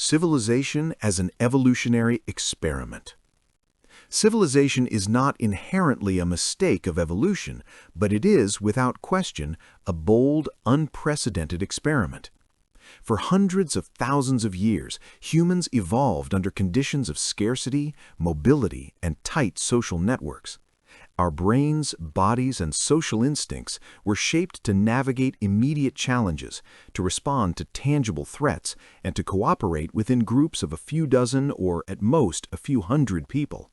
Civilization as an evolutionary experiment. Civilization is not inherently a mistake of evolution, but it is, without question, a bold, unprecedented experiment. For hundreds of thousands of years, humans evolved under conditions of scarcity, mobility, and tight social networks. Our brains, bodies, and social instincts were shaped to navigate immediate challenges, to respond to tangible threats, and to cooperate within groups of a few dozen or, at most, a few hundred people.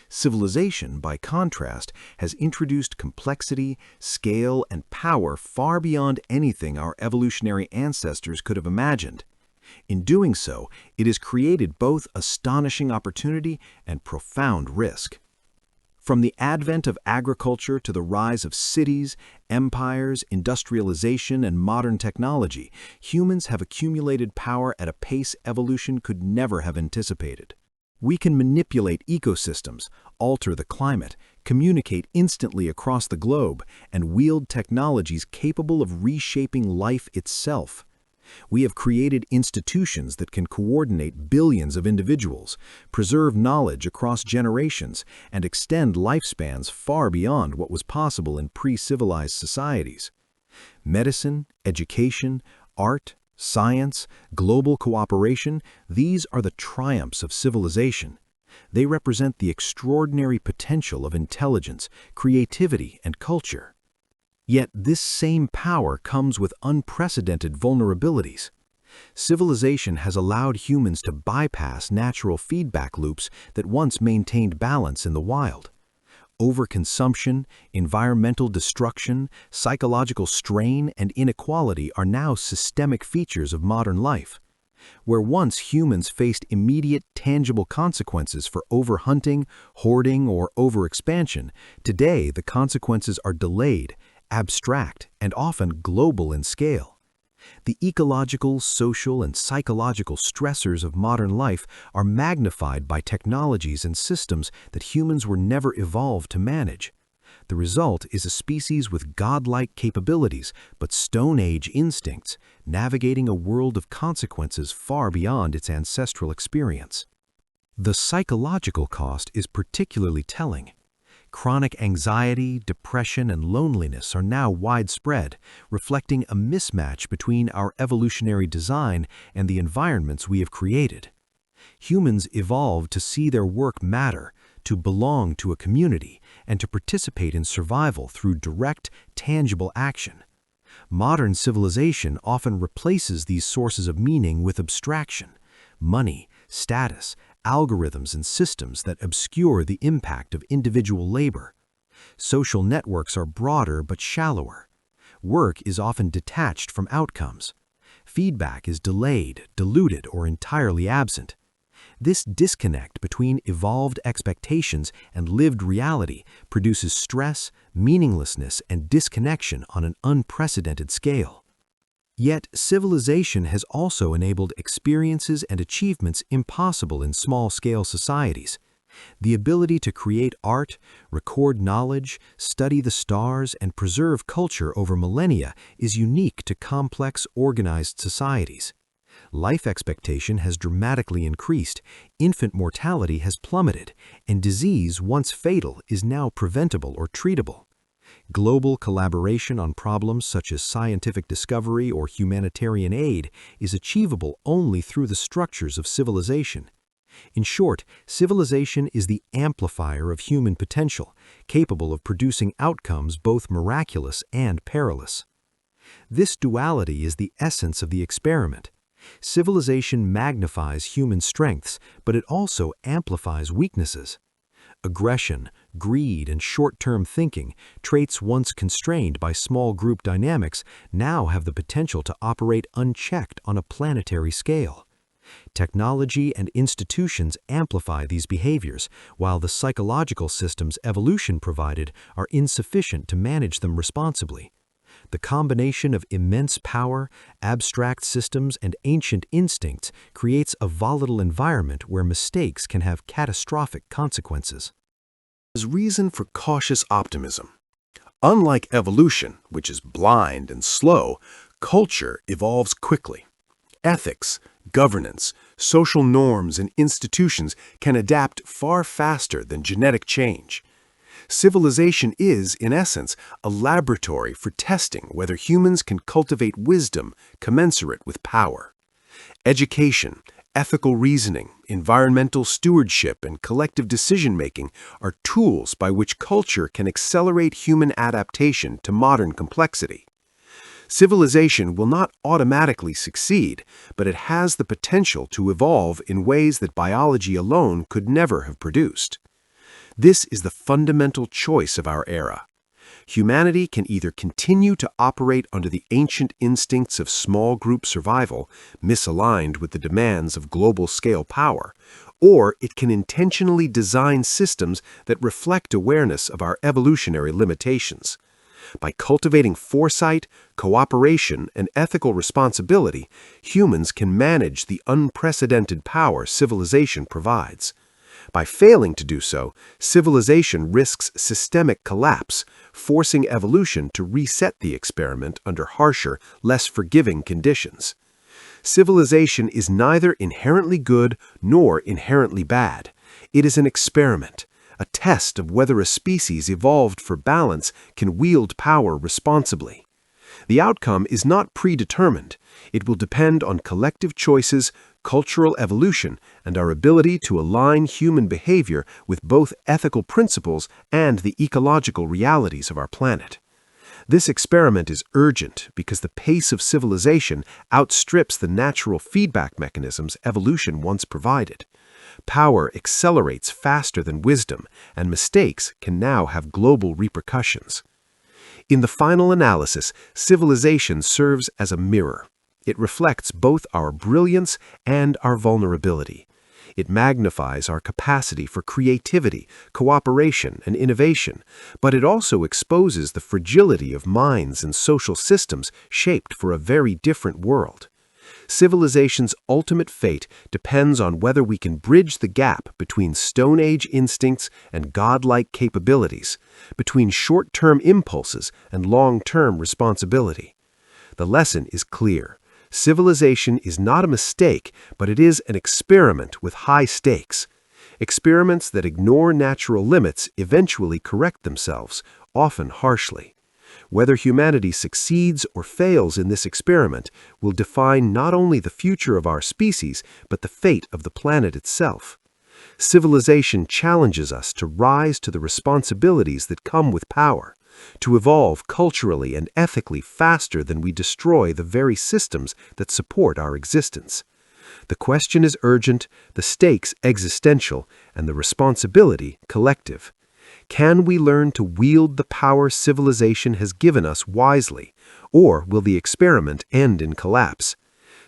Civilization, by contrast, has introduced complexity, scale, and power far beyond anything our evolutionary ancestors could have imagined. In doing so, it has created both astonishing opportunity and profound risk. From the advent of agriculture to the rise of cities, empires, industrialization, and modern technology, humans have accumulated power at a pace evolution could never have anticipated. We can manipulate ecosystems, alter the climate, communicate instantly across the globe, and wield technologies capable of reshaping life itself. We have created institutions that can coordinate billions of individuals, preserve knowledge across generations, and extend lifespans far beyond what was possible in pre-civilized societies. Medicine, education, art, science, global cooperation, these are the triumphs of civilization. They represent the extraordinary potential of intelligence, creativity, and culture. Yet this same power comes with unprecedented vulnerabilities. Civilization has allowed humans to bypass natural feedback loops that once maintained balance in the wild. Overconsumption, environmental destruction, psychological strain, and inequality are now systemic features of modern life. Where once humans faced immediate, tangible consequences for overhunting, hoarding, or overexpansion, today the consequences are delayed, abstract, and often global in scale. The ecological, social, and psychological stressors of modern life are magnified by technologies and systems that humans were never evolved to manage. The result is a species with godlike capabilities but Stone Age instincts, navigating a world of consequences far beyond its ancestral experience. The psychological cost is particularly telling. Chronic anxiety, depression, and loneliness are now widespread, reflecting a mismatch between our evolutionary design and the environments we have created. Humans evolved to see their work matter, to belong to a community, and to participate in survival through direct, tangible action. Modern civilization often replaces these sources of meaning with abstraction, money, status, algorithms, and systems that obscure the impact of individual labor. Social networks are broader but shallower. Work is often detached from outcomes. Feedback is delayed, diluted, or entirely absent. This disconnect between evolved expectations and lived reality produces stress, meaninglessness, and disconnection on an unprecedented scale. Yet, civilization has also enabled experiences and achievements impossible in small-scale societies. The ability to create art, record knowledge, study the stars, and preserve culture over millennia is unique to complex, organized societies. Life expectation has dramatically increased, infant mortality has plummeted, and disease, once fatal, is now preventable or treatable. Global collaboration on problems such as scientific discovery or humanitarian aid is achievable only through the structures of civilization. In short, civilization is the amplifier of human potential, capable of producing outcomes both miraculous and perilous. This duality is the essence of the experiment. Civilization magnifies human strengths, but it also amplifies weaknesses. Aggression, greed, and short-term thinking, traits once constrained by small group dynamics, now have the potential to operate unchecked on a planetary scale. Technology and institutions amplify these behaviors, while the psychological systems evolution provided are insufficient to manage them responsibly. The combination of immense power, abstract systems, and ancient instincts creates a volatile environment where mistakes can have catastrophic consequences. There's reason for cautious optimism. Unlike evolution, which is blind and slow, culture evolves quickly. Ethics, Governance, social norms, and institutions can adapt far faster than genetic change. Civilization is, in essence, a laboratory for testing whether humans can cultivate wisdom commensurate with power. Education, ethical reasoning, environmental stewardship, and collective decision-making are tools by which culture can accelerate human adaptation to modern complexity. Civilization will not automatically succeed, but it has the potential to evolve in ways that biology alone could never have produced. This is the fundamental choice of our era. Humanity can either continue to operate under the ancient instincts of small group survival, misaligned with the demands of global-scale power, or it can intentionally design systems that reflect awareness of our evolutionary limitations. By cultivating foresight, cooperation, and ethical responsibility, humans can manage the unprecedented power civilization provides. By failing to do so, civilization risks systemic collapse, forcing evolution to reset the experiment under harsher, less forgiving conditions. Civilization is neither inherently good nor inherently bad. It is an experiment, a test of whether a species evolved for balance can wield power responsibly. The outcome is not predetermined. It will depend on collective choices, cultural evolution, and our ability to align human behavior with both ethical principles and the ecological realities of our planet. This experiment is urgent because the pace of civilization outstrips the natural feedback mechanisms evolution once provided. Power accelerates faster than wisdom, and mistakes can now have global repercussions. In the final analysis, civilization serves as a mirror. It reflects both our brilliance and our vulnerability. It magnifies our capacity for creativity, cooperation, and innovation, but it also exposes the fragility of minds and social systems shaped for a very different world. Civilization's ultimate fate depends on whether we can bridge the gap between Stone Age instincts and godlike capabilities, between short-term impulses and long-term responsibility. The lesson is clear. Civilization is not a mistake, but it is an experiment with high stakes. Experiments that ignore natural limits eventually correct themselves, often harshly. Whether humanity succeeds or fails in this experiment will define not only the future of our species, but the fate of the planet itself. Civilization challenges us to rise to the responsibilities that come with power, to evolve culturally and ethically faster than we destroy the very systems that support our existence. The question is urgent, the stakes existential, and the responsibility collective. Can we learn to wield the power civilization has given us wisely, or will the experiment end in collapse?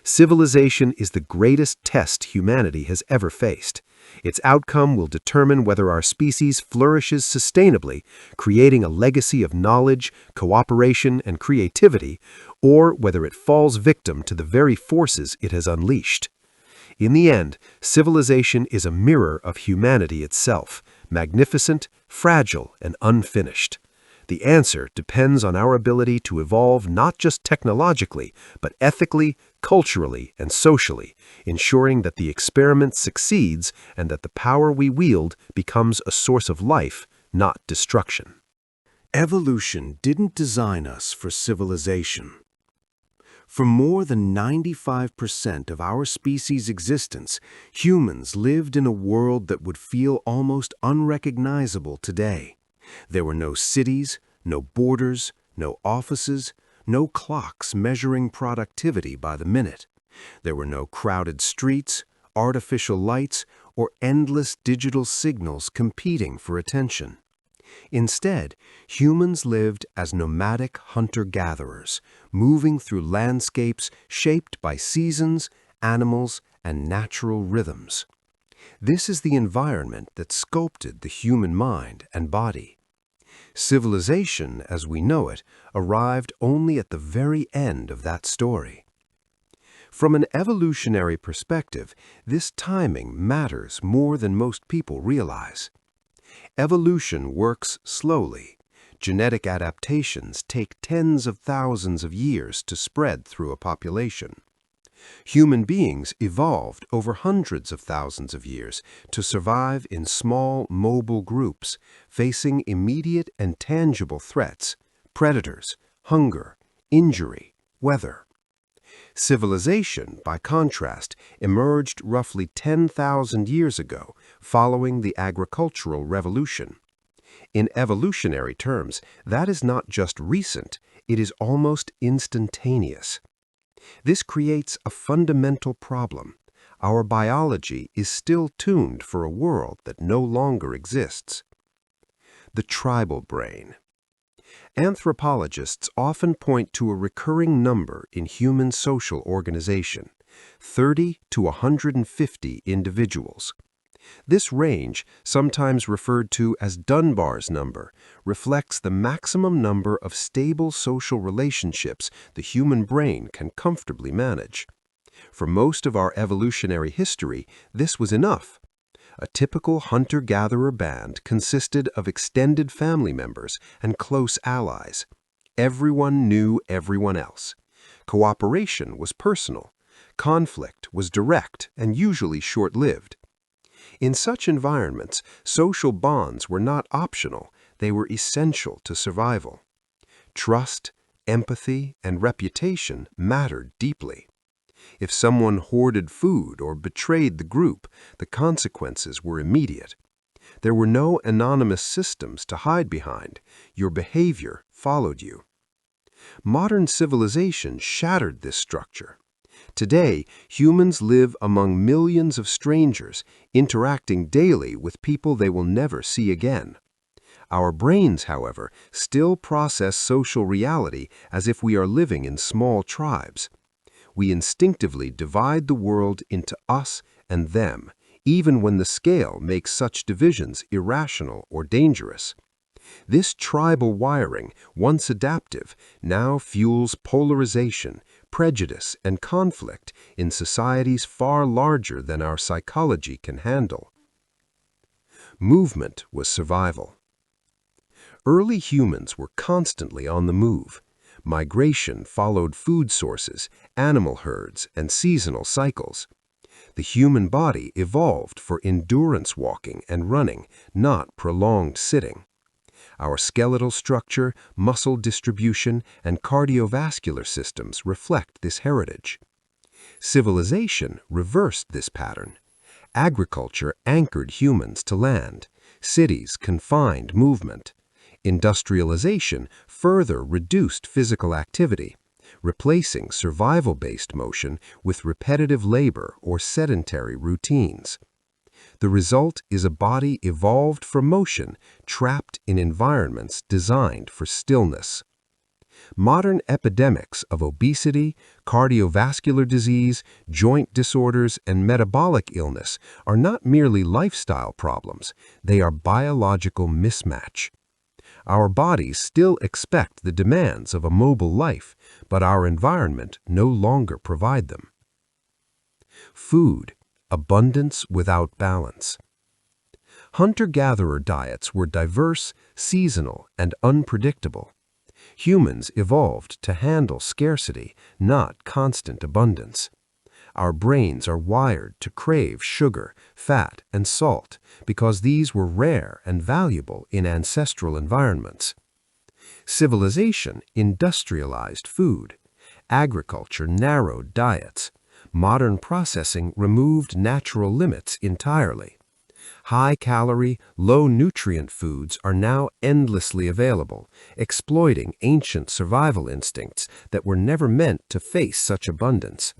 Civilization is the greatest test humanity has ever faced. Its outcome will determine whether our species flourishes sustainably, creating a legacy of knowledge, cooperation, and creativity, or whether it falls victim to the very forces it has unleashed. In the end, civilization is a mirror of humanity itself, magnificent, fragile, and unfinished. The answer depends on our ability to evolve not just technologically, but ethically, culturally, and socially, ensuring that the experiment succeeds and that the power we wield becomes a source of life, not destruction. Evolution didn't design us for civilization. For more than 95% of our species' existence, humans lived in a world that would feel almost unrecognizable today. There were no cities, no borders, no offices, no clocks measuring productivity by the minute. There were no crowded streets, artificial lights, or endless digital signals competing for attention. Instead, humans lived as nomadic hunter-gatherers, moving through landscapes shaped by seasons, animals, and natural rhythms. This is the environment that sculpted the human mind and body. Civilization, as we know it, arrived only at the very end of that story. From an evolutionary perspective, this timing matters more than most people realize. Evolution works slowly. Genetic adaptations take tens of thousands of years to spread through a population. Human beings evolved over hundreds of thousands of years to survive in small, mobile groups, facing immediate and tangible threats: predators, hunger, injury, weather. Civilization, by contrast, emerged roughly 10,000 years ago, following the agricultural revolution. In evolutionary terms, that is not just recent, it is almost instantaneous. This creates a fundamental problem. Our biology is still tuned for a world that no longer exists. The tribal brain. Anthropologists often point to a recurring number in human social organization: 30 to 150 individuals. This range, sometimes referred to as Dunbar's number, reflects the maximum number of stable social relationships the human brain can comfortably manage. For most of our evolutionary history, this was enough. A typical hunter-gatherer band consisted of extended family members and close allies. Everyone knew everyone else. Cooperation was personal. Conflict was direct and usually short-lived. In such environments, social bonds were not optional, they were essential to survival. Trust, empathy, and reputation mattered deeply. If someone hoarded food or betrayed the group, the consequences were immediate. There were no anonymous systems to hide behind. Your behavior followed you. Modern civilization shattered this structure. Today, humans live among millions of strangers, interacting daily with people they will never see again. Our brains, however, still process social reality as if we are living in small tribes. We instinctively divide the world into us and them, even when the scale makes such divisions irrational or dangerous. This tribal wiring, once adaptive, now fuels polarization, prejudice, and conflict in societies far larger than our psychology can handle. Movement was survival. Early humans were constantly on the move. Migration followed food sources, animal herds, and seasonal cycles. The human body evolved for endurance walking and running, not prolonged sitting. Our skeletal structure, muscle distribution, and cardiovascular systems reflect this heritage. Civilization reversed this pattern. Agriculture anchored humans to land. Cities confined movement. Industrialization further reduced physical activity, replacing survival-based motion with repetitive labor or sedentary routines. The result is a body evolved for motion, trapped in environments designed for stillness. Modern epidemics of obesity, cardiovascular disease, joint disorders, and metabolic illness are not merely lifestyle problems, they are biological mismatch. Our bodies still expect the demands of a mobile life, but our environment no longer provide them. Food, abundance without balance. Hunter-gatherer diets were diverse, seasonal, and unpredictable. Humans evolved to handle scarcity, not constant abundance. Our brains are wired to crave sugar, fat, and salt because these were rare and valuable in ancestral environments. Civilization industrialized food. Agriculture narrowed diets. Modern processing removed natural limits entirely. High-calorie, low-nutrient foods are now endlessly available, exploiting ancient survival instincts that were never meant to face such abundance.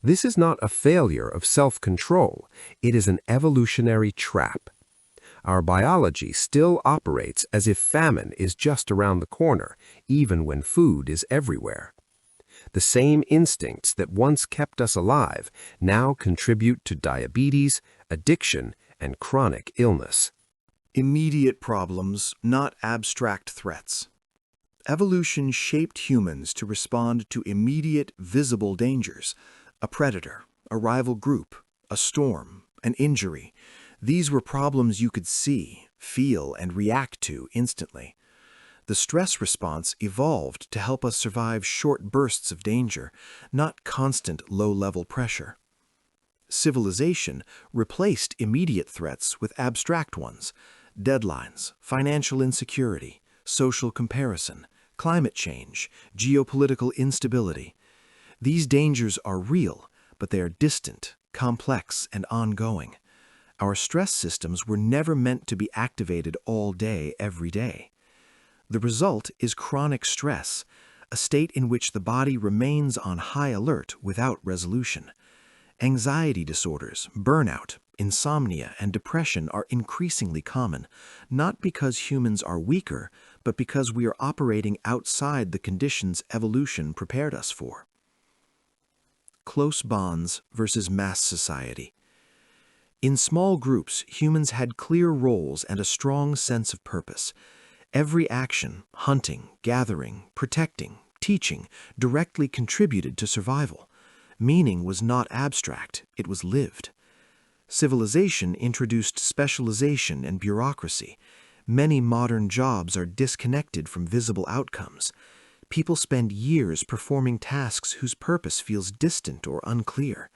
This is not a failure of self-control, it is an evolutionary trap. Our biology still operates as if famine is just around the corner, even when food is everywhere. The same instincts that once kept us alive now contribute to diabetes, addiction, and chronic illness. Immediate problems, not abstract threats. Evolution shaped humans to respond to immediate, visible dangers: a predator, a rival group, a storm, an injury. These were problems you could see, feel, and react to instantly. The stress response evolved to help us survive short bursts of danger, not constant low-level pressure. Civilization replaced immediate threats with abstract ones: deadlines, financial insecurity, social comparison, climate change, geopolitical instability. These dangers are real, but they are distant, complex, and ongoing. Our stress systems were never meant to be activated all day, every day. The result is chronic stress, a state in which the body remains on high alert without resolution. Anxiety disorders, burnout, insomnia, and depression are increasingly common, not because humans are weaker, but because we are operating outside the conditions evolution prepared us for. Close bonds versus mass society. In small groups, humans had clear roles and a strong sense of purpose. Every action, hunting, gathering, protecting, teaching, directly contributed to survival. Meaning was not abstract, it was lived. Civilization introduced specialization and bureaucracy. Many modern jobs are disconnected from visible outcomes. People spend years performing tasks whose purpose feels distant or unclear.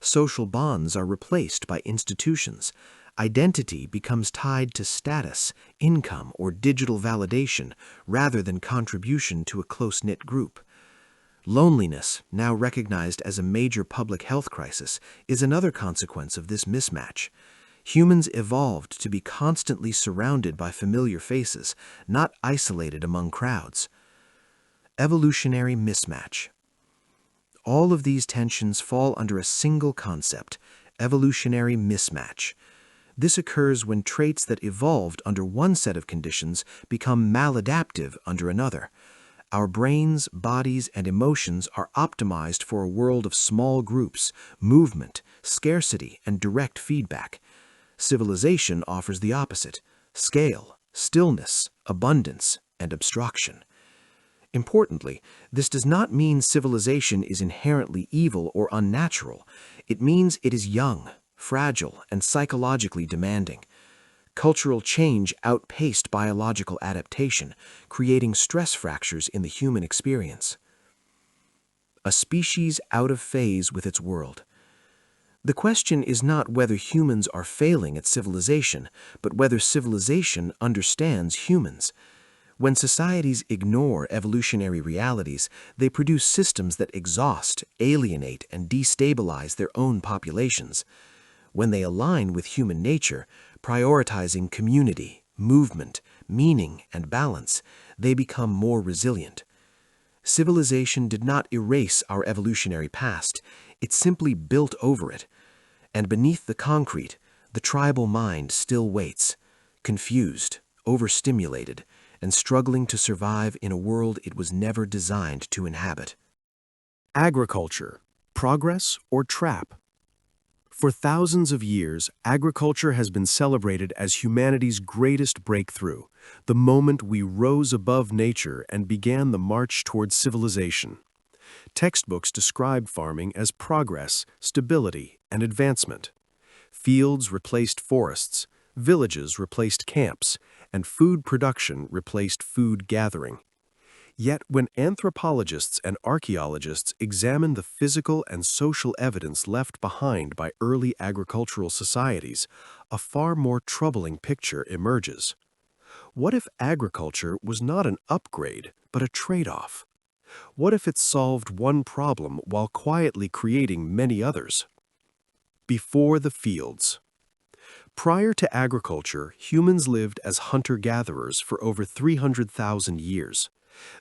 Social bonds are replaced by institutions. Identity becomes tied to status, income, or digital validation rather than contribution to a close-knit group. Loneliness, now recognized as a major public health crisis, is another consequence of this mismatch. Humans evolved to be constantly surrounded by familiar faces, not isolated among crowds. Evolutionary mismatch. All of these tensions fall under a single concept: evolutionary mismatch. This occurs when traits that evolved under one set of conditions become maladaptive under another. Our brains, bodies, and emotions are optimized for a world of small groups, movement, scarcity, and direct feedback. Civilization offers the opposite: scale, stillness, abundance, and obstruction. Importantly, this does not mean civilization is inherently evil or unnatural. It means it is young, fragile, and psychologically demanding. Cultural change outpaced biological adaptation, creating stress fractures in the human experience. A species out of phase with its world. The question is not whether humans are failing at civilization, but whether civilization understands humans. When societies ignore evolutionary realities, they produce systems that exhaust, alienate, and destabilize their own populations. When they align with human nature, prioritizing community, movement, meaning, and balance, they become more resilient. Civilization did not erase our evolutionary past, it simply built over it. And beneath the concrete, the tribal mind still waits, confused, overstimulated, and struggling to survive in a world it was never designed to inhabit. Agriculture, progress or trap? For thousands of years, agriculture has been celebrated as humanity's greatest breakthrough, the moment we rose above nature and began the march towards civilization. Textbooks describe farming as progress, stability, and advancement. Fields replaced forests, villages replaced camps, and food production replaced food gathering. Yet when anthropologists and archaeologists examine the physical and social evidence left behind by early agricultural societies, a far more troubling picture emerges. What if agriculture was not an upgrade, but a trade-off? What if it solved one problem while quietly creating many others? Before the fields. Prior to agriculture, humans lived as hunter-gatherers for over 300,000 years.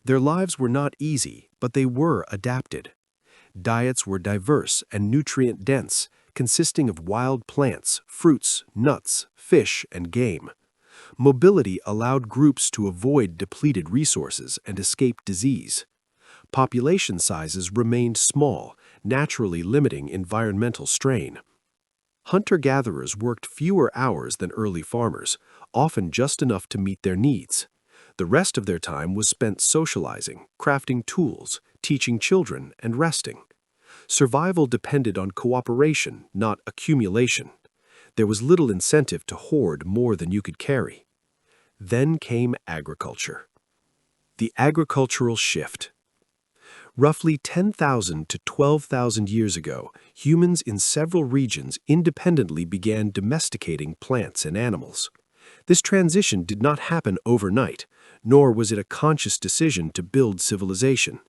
Their lives were not easy, but they were adapted. Diets were diverse and nutrient-dense, consisting of wild plants, fruits, nuts, fish, and game. Mobility allowed groups to avoid depleted resources and escape disease. Population sizes remained small, naturally limiting environmental strain. Hunter-gatherers worked fewer hours than early farmers, often just enough to meet their needs. The rest of their time was spent socializing, crafting tools, teaching children, and resting. Survival depended on cooperation, not accumulation. There was little incentive to hoard more than you could carry. Then came agriculture. The agricultural shift. Roughly 10,000 to 12,000 years ago, humans in several regions independently began domesticating plants and animals. This transition did not happen overnight, nor was it a conscious decision to build civilization.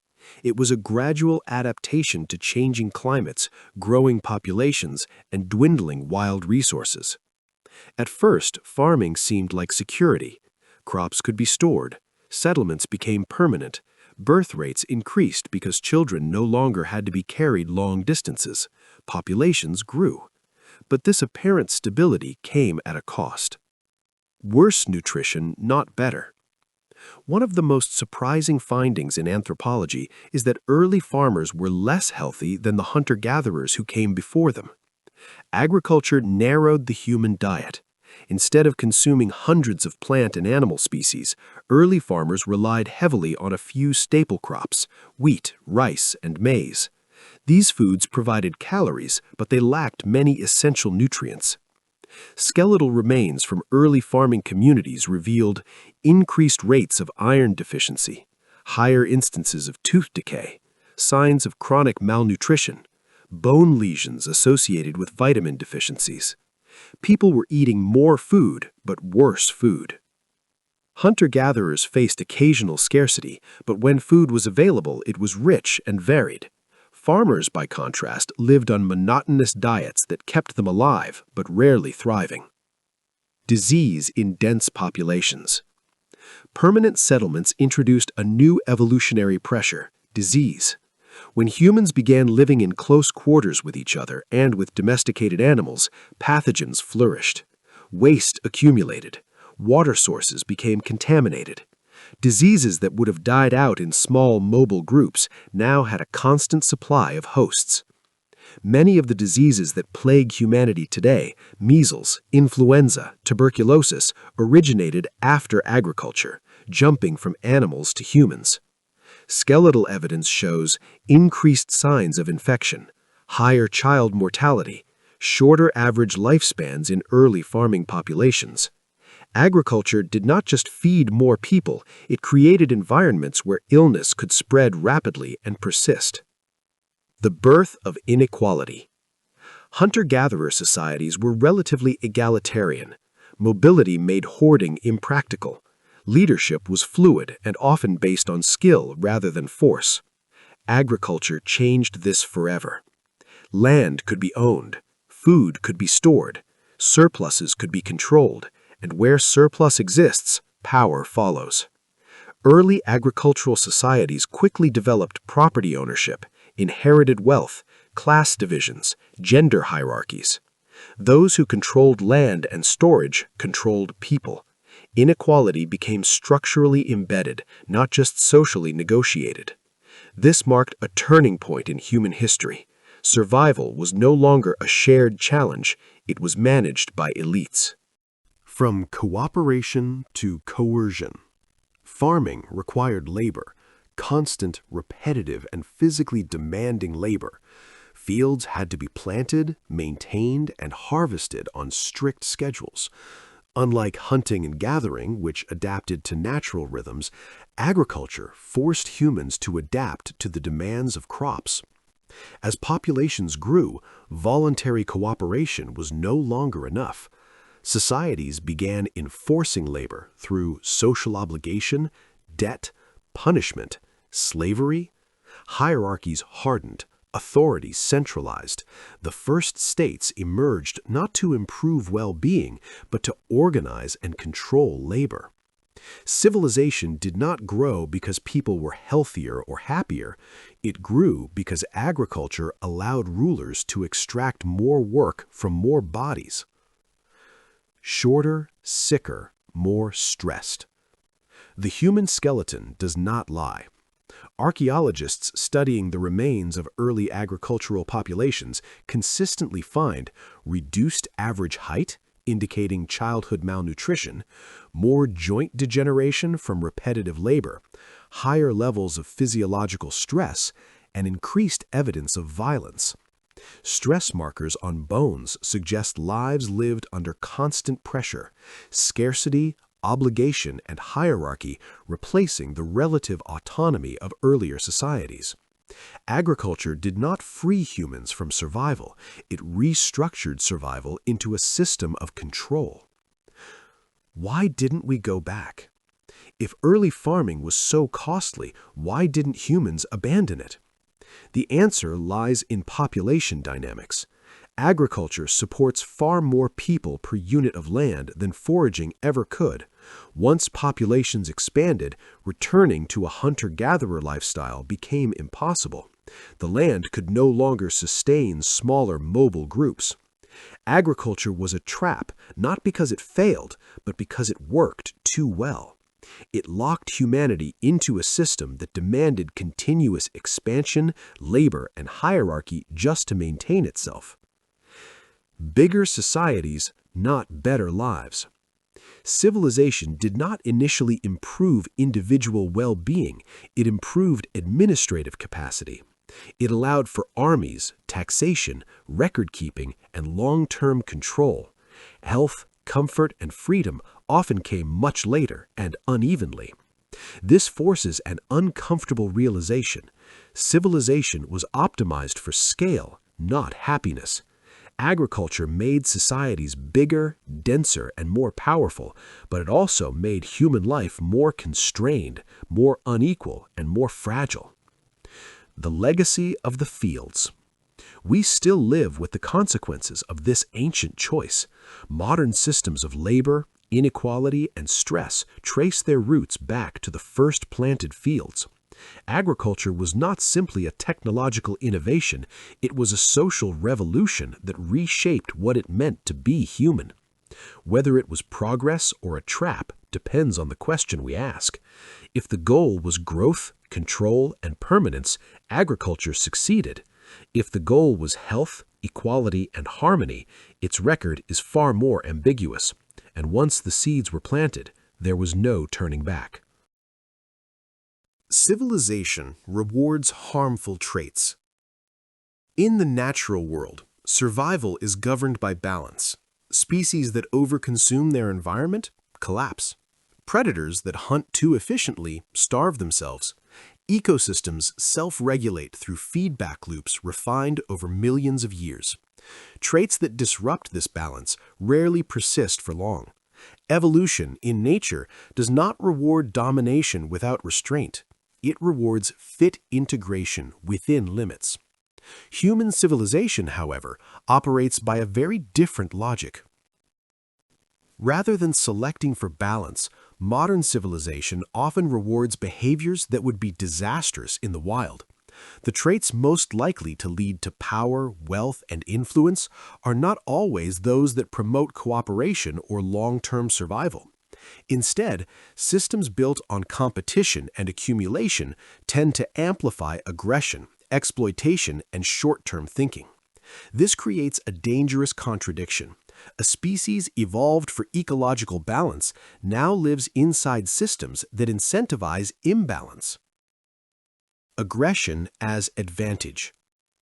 It was a gradual adaptation to changing climates, growing populations, and dwindling wild resources. At first, farming seemed like security. Crops could be stored, settlements became permanent, birth rates increased because children no longer had to be carried long distances, populations grew. But this apparent stability came at a cost. Worse nutrition, not better. One of the most surprising findings in anthropology is that early farmers were less healthy than the hunter-gatherers who came before them. Agriculture narrowed the human diet. Instead of consuming hundreds of plant and animal species, early farmers relied heavily on a few staple crops: wheat, rice, and maize. These foods provided calories, but they lacked many essential nutrients. Skeletal remains from early farming communities revealed increased rates of iron deficiency, higher instances of tooth decay, signs of chronic malnutrition, bone lesions associated with vitamin deficiencies. People were eating more food, but worse food. Hunter-gatherers faced occasional scarcity, but when food was available, it was rich and varied. Farmers, by contrast, lived on monotonous diets that kept them alive, but rarely thriving. Disease in dense populations. Permanent settlements introduced a new evolutionary pressure: disease. When humans began living in close quarters with each other and with domesticated animals, pathogens flourished. Waste accumulated. Water sources became contaminated. Diseases that would have died out in small, mobile groups now had a constant supply of hosts. Many of the diseases that plague humanity today, measles, influenza, tuberculosis, originated after agriculture, jumping from animals to humans. Skeletal evidence shows increased signs of infection, higher child mortality, shorter average lifespans in early farming populations. Agriculture did not just feed more people, it created environments where illness could spread rapidly and persist. The birth of inequality. Hunter-gatherer societies were relatively egalitarian. Mobility made hoarding impractical. Leadership was fluid and often based on skill rather than force. Agriculture changed this forever. Land could be owned, food could be stored, surpluses could be controlled, and where surplus exists, power follows. Early agricultural societies quickly developed property ownership, inherited wealth, class divisions, gender hierarchies. Those who controlled land and storage controlled people. Inequality became structurally embedded, not just socially negotiated. This marked a turning point in human history. Survival was no longer a shared challenge, it was managed by elites. From cooperation to coercion. Farming required labor, constant, repetitive, and physically demanding labor. Fields had to be planted, maintained, and harvested on strict schedules. Unlike hunting and gathering, which adapted to natural rhythms, agriculture forced humans to adapt to the demands of crops. As populations grew, voluntary cooperation was no longer enough. Societies began enforcing labor through social obligation, debt, punishment, slavery. Hierarchies hardened, authorities centralized. The first states emerged not to improve well-being, but to organize and control labor. Civilization did not grow because people were healthier or happier. It grew because agriculture allowed rulers to extract more work from more bodies. Shorter, sicker, more stressed. The human skeleton does not lie. Archaeologists studying the remains of early agricultural populations consistently find reduced average height, indicating childhood malnutrition, more joint degeneration from repetitive labor, higher levels of physiological stress, and increased evidence of violence. Stress markers on bones suggest lives lived under constant pressure, scarcity, obligation and hierarchy, replacing the relative autonomy of earlier societies. Agriculture did not free humans from survival, it restructured survival into a system of control. Why didn't we go back? If early farming was so costly, why didn't humans abandon it? The answer lies in population dynamics. Agriculture supports far more people per unit of land than foraging ever could. Once populations expanded, returning to a hunter-gatherer lifestyle became impossible. The land could no longer sustain smaller mobile groups. Agriculture was a trap, not because it failed, but because it worked too well. It locked humanity into a system that demanded continuous expansion, labor, and hierarchy just to maintain itself. Bigger societies, not better lives. Civilization did not initially improve individual well-being, it improved administrative capacity. It allowed for armies, taxation, record-keeping, and long-term control. Health, comfort, and freedom often came much later and unevenly. This forces an uncomfortable realization. Civilization was optimized for scale, not happiness. Agriculture made societies bigger, denser, and more powerful, but it also made human life more constrained, more unequal, and more fragile. The legacy of the fields. We still live with the consequences of this ancient choice. Modern systems of labor, inequality, and stress trace their roots back to the first planted fields. Agriculture was not simply a technological innovation, it was a social revolution that reshaped what it meant to be human. Whether it was progress or a trap depends on the question we ask. If the goal was growth, control, and permanence, agriculture succeeded. If the goal was health, equality, and harmony, its record is far more ambiguous. And once the seeds were planted, there was no turning back. Civilization rewards harmful traits. In the natural world, survival is governed by balance. Species that overconsume their environment collapse. Predators that hunt too efficiently starve themselves. Ecosystems self-regulate through feedback loops refined over millions of years. Traits that disrupt this balance rarely persist for long. Evolution in nature does not reward domination without restraint. It rewards fit integration within limits. Human civilization, however, operates by a very different logic. Rather than selecting for balance, modern civilization often rewards behaviors that would be disastrous in the wild. The traits most likely to lead to power, wealth, and influence are not always those that promote cooperation or long-term survival. Instead, systems built on competition and accumulation tend to amplify aggression, exploitation, and short-term thinking. This creates a dangerous contradiction. A species evolved for ecological balance now lives inside systems that incentivize imbalance. Aggression as advantage.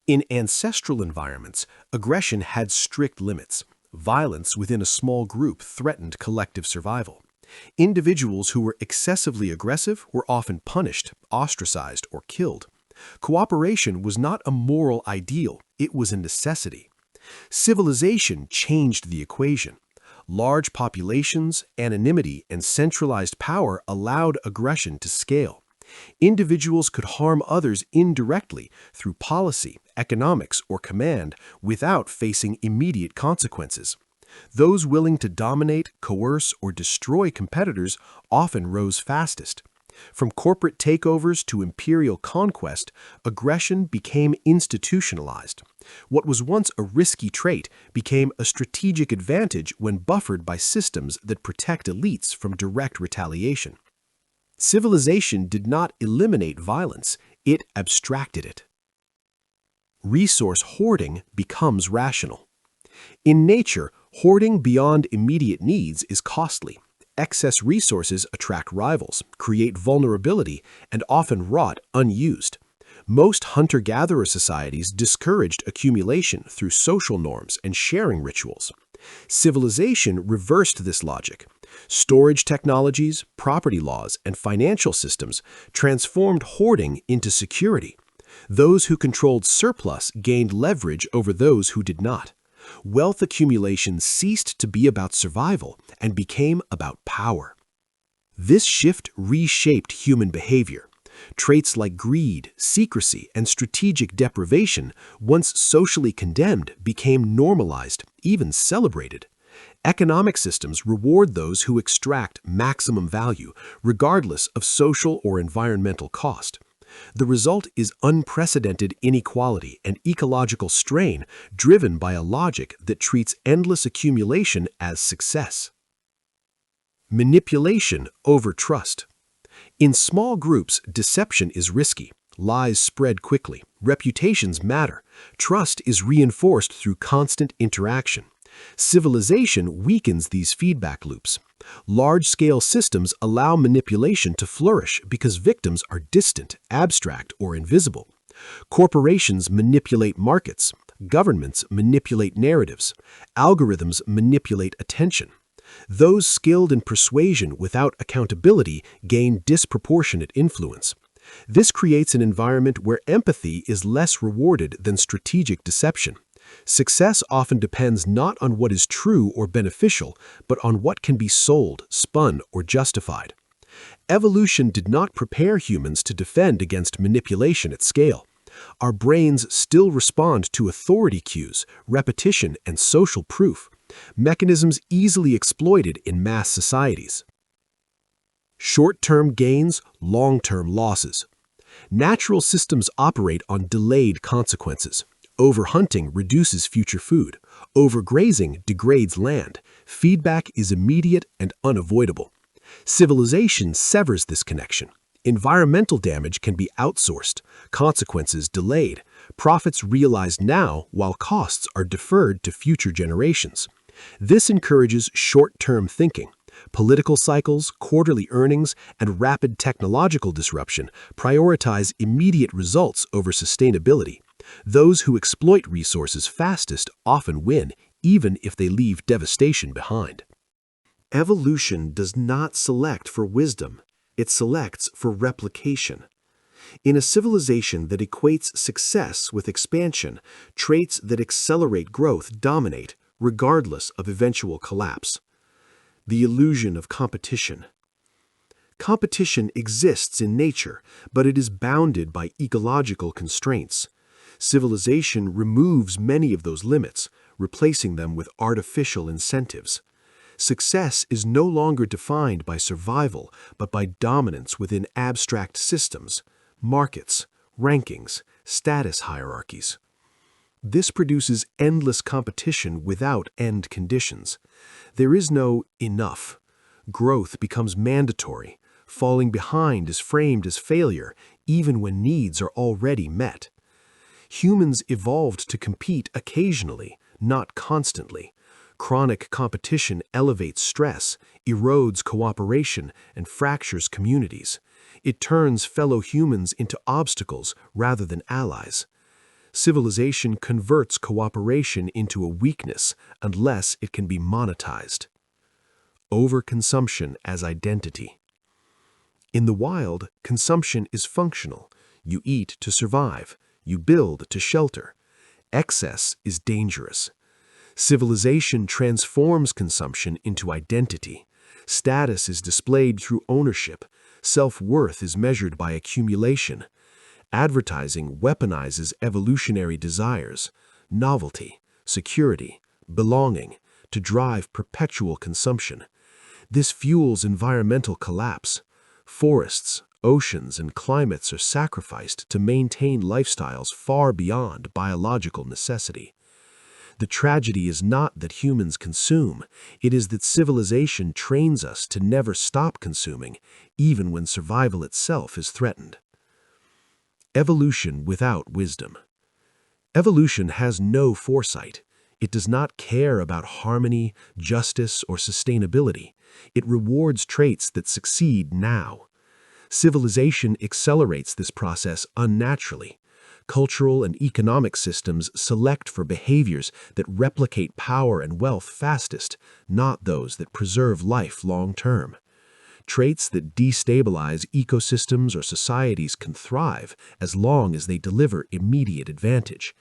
In ancestral environments, aggression had strict limits. Violence within a small group threatened collective survival. Individuals who were excessively aggressive were often punished, ostracized, or killed. Cooperation was not a moral ideal, it was a necessity. Civilization changed the equation. Large populations, anonymity, and centralized power allowed aggression to scale. Individuals could harm others indirectly through policy, economics, or command without facing immediate consequences. Those willing to dominate, coerce, or destroy competitors often rose fastest. From corporate takeovers to imperial conquest, aggression became institutionalized. What was once a risky trait became a strategic advantage when buffered by systems that protect elites from direct retaliation. Civilization did not eliminate violence, it abstracted it. Resource hoarding becomes rational. In nature, hoarding beyond immediate needs is costly. Excess resources attract rivals, create vulnerability, and often rot unused. Most hunter-gatherer societies discouraged accumulation through social norms and sharing rituals. Civilization reversed this logic. Storage technologies, property laws, and financial systems transformed hoarding into security. Those who controlled surplus gained leverage over those who did not. Wealth accumulation ceased to be about survival and became about power. This shift reshaped human behavior. Traits like greed, secrecy, and strategic deprivation, once socially condemned, became normalized, even celebrated. Economic systems reward those who extract maximum value, regardless of social or environmental cost. The result is unprecedented inequality and ecological strain driven by a logic that treats endless accumulation as success. Manipulation over trust. In small groups, deception is risky. Lies spread quickly. Reputations matter. Trust is reinforced through constant interaction. Civilization weakens these feedback loops. Large-scale systems allow manipulation to flourish because victims are distant, abstract, or invisible. Corporations manipulate markets. Governments manipulate narratives. Algorithms manipulate attention. Those skilled in persuasion without accountability gain disproportionate influence. This creates an environment where empathy is less rewarded than strategic deception. Success often depends not on what is true or beneficial, but on what can be sold, spun, or justified. Evolution did not prepare humans to defend against manipulation at scale. Our brains still respond to authority cues, repetition, and social proof, mechanisms easily exploited in mass societies. Short-term gains, long-term losses. Natural systems operate on delayed consequences. Overhunting reduces future food. Overgrazing degrades land. Feedback is immediate and unavoidable. Civilization severs this connection. Environmental damage can be outsourced, consequences delayed, profits realized now while costs are deferred to future generations. This encourages short-term thinking. Political cycles, quarterly earnings, and rapid technological disruption prioritize immediate results over sustainability. Those who exploit resources fastest often win, even if they leave devastation behind. Evolution does not select for wisdom. It selects for replication. In a civilization that equates success with expansion, traits that accelerate growth dominate, regardless of eventual collapse. The illusion of competition. Competition exists in nature, but it is bounded by ecological constraints. Civilization removes many of those limits, replacing them with artificial incentives. Success is no longer defined by survival, but by dominance within abstract systems, markets, rankings, status hierarchies. This produces endless competition without end conditions. There is no enough. Growth becomes mandatory. Falling behind is framed as failure, even when needs are already met. Humans evolved to compete occasionally, not constantly. Chronic competition elevates stress, erodes cooperation, and fractures communities. It turns fellow humans into obstacles rather than allies. Civilization converts cooperation into a weakness unless it can be monetized. Overconsumption as identity. In the wild, consumption is functional. You eat to survive. You build to shelter. Excess is dangerous. Civilization transforms consumption into identity. Status is displayed through ownership. Self-worth is measured by accumulation. Advertising weaponizes evolutionary desires, novelty, security, belonging, to drive perpetual consumption. This fuels environmental collapse. Forests, oceans, and climates are sacrificed to maintain lifestyles far beyond biological necessity. The tragedy is not that humans consume, it is that civilization trains us to never stop consuming, even when survival itself is threatened. Evolution without wisdom. Evolution has no foresight. It does not care about harmony, justice, or sustainability. It rewards traits that succeed now. Civilization accelerates this process unnaturally. Cultural and economic systems select for behaviors that replicate power and wealth fastest, not those that preserve life long-term. Traits that destabilize ecosystems or societies can thrive as long as they deliver immediate advantage.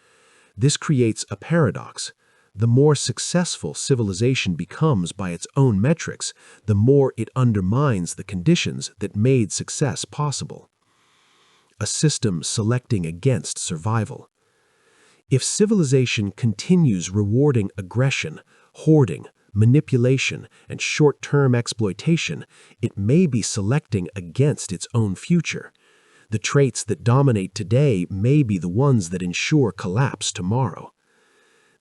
This creates a paradox. The more successful civilization becomes by its own metrics, the more it undermines the conditions that made success possible. A system selecting against survival. If civilization continues rewarding aggression, hoarding, manipulation, and short-term exploitation, it may be selecting against its own future. The traits that dominate today may be the ones that ensure collapse tomorrow.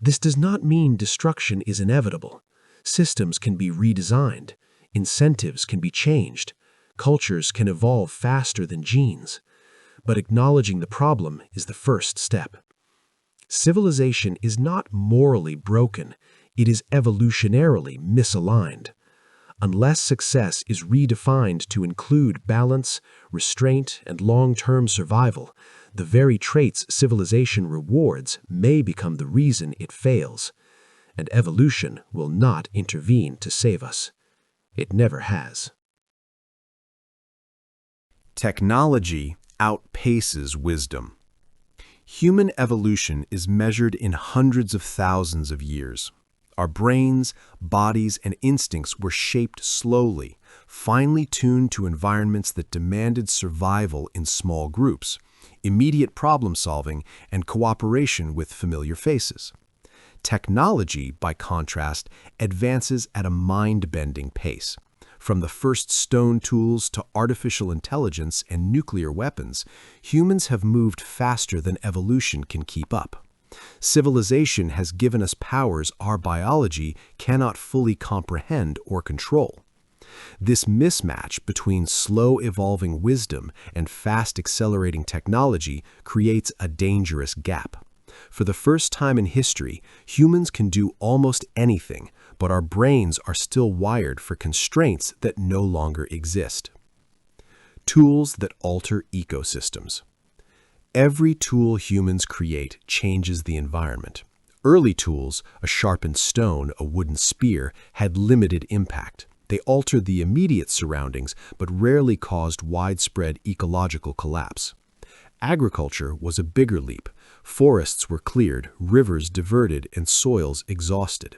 This does not mean destruction is inevitable. Systems can be redesigned, incentives can be changed, cultures can evolve faster than genes. But acknowledging the problem is the first step. Civilization is not morally broken, it is evolutionarily misaligned. Unless success is redefined to include balance, restraint, and long-term survival, the very traits civilization rewards may become the reason it fails. And evolution will not intervene to save us. It never has. Technology outpaces wisdom. Human evolution is measured in hundreds of thousands of years. Our brains, bodies, and instincts were shaped slowly, finely tuned to environments that demanded survival in small groups, immediate problem-solving, and cooperation with familiar faces. Technology, by contrast, advances at a mind-bending pace. From the first stone tools to artificial intelligence and nuclear weapons, humans have moved faster than evolution can keep up. Civilization has given us powers our biology cannot fully comprehend or control. This mismatch between slow-evolving wisdom and fast-accelerating technology creates a dangerous gap. For the first time in history, humans can do almost anything, but our brains are still wired for constraints that no longer exist. Tools that alter ecosystems. Every tool humans create changes the environment. Early tools, a sharpened stone, a wooden spear, had limited impact. They altered the immediate surroundings, but rarely caused widespread ecological collapse. Agriculture was a bigger leap. Forests were cleared, rivers diverted, and soils exhausted.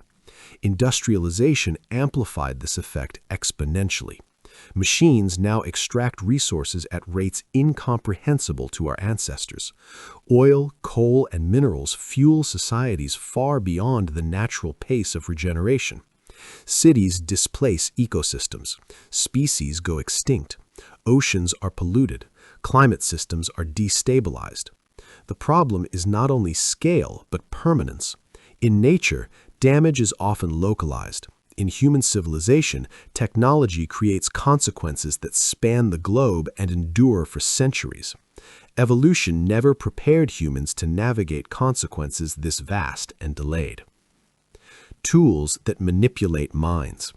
Industrialization amplified this effect exponentially. Machines now extract resources at rates incomprehensible to our ancestors. Oil, coal, and minerals fuel societies far beyond the natural pace of regeneration. Cities displace ecosystems. Species go extinct. Oceans are polluted. Climate systems are destabilized. The problem is not only scale, but permanence. In nature, damage is often localized. In human civilization, technology creates consequences that span the globe and endure for centuries. Evolution never prepared humans to navigate consequences this vast and delayed. Tools that manipulate minds.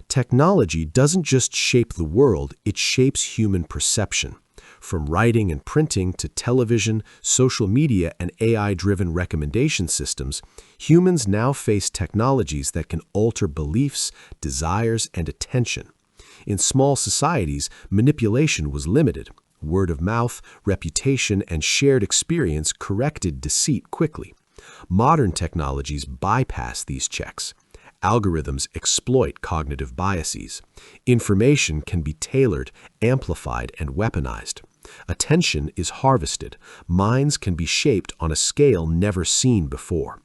Technology doesn't just shape the world, it shapes human perception. From writing and printing to television, social media, and AI-driven recommendation systems, humans now face technologies that can alter beliefs, desires, and attention. In small societies, manipulation was limited. Word of mouth, reputation, and shared experience corrected deceit quickly. Modern technologies bypass these checks. Algorithms exploit cognitive biases. Information can be tailored, amplified, and weaponized. Attention is harvested. Minds can be shaped on a scale never seen before.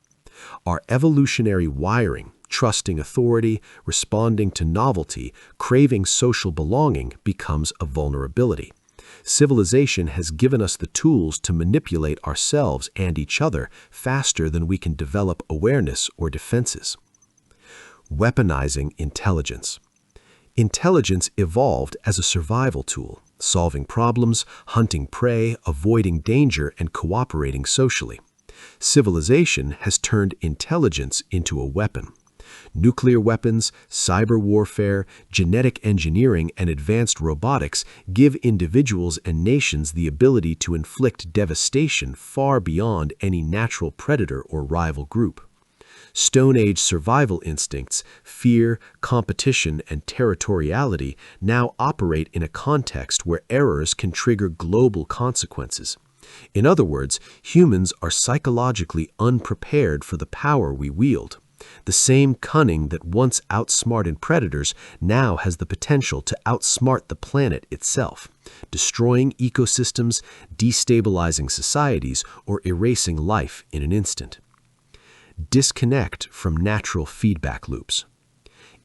Our evolutionary wiring, trusting authority, responding to novelty, craving social belonging, becomes a vulnerability. Civilization has given us the tools to manipulate ourselves and each other faster than we can develop awareness or defenses. Weaponizing intelligence. Intelligence evolved as a survival tool, solving problems, hunting prey, avoiding danger, and cooperating socially. Civilization has turned intelligence into a weapon. Nuclear weapons, cyber warfare, genetic engineering, and advanced robotics give individuals and nations the ability to inflict devastation far beyond any natural predator or rival group. Stone Age survival instincts, fear, competition, and territoriality now operate in a context where errors can trigger global consequences. In other words, humans are psychologically unprepared for the power we wield. The same cunning that once outsmarted predators now has the potential to outsmart the planet itself, destroying ecosystems, destabilizing societies, or erasing life in an instant. Disconnect from natural feedback loops.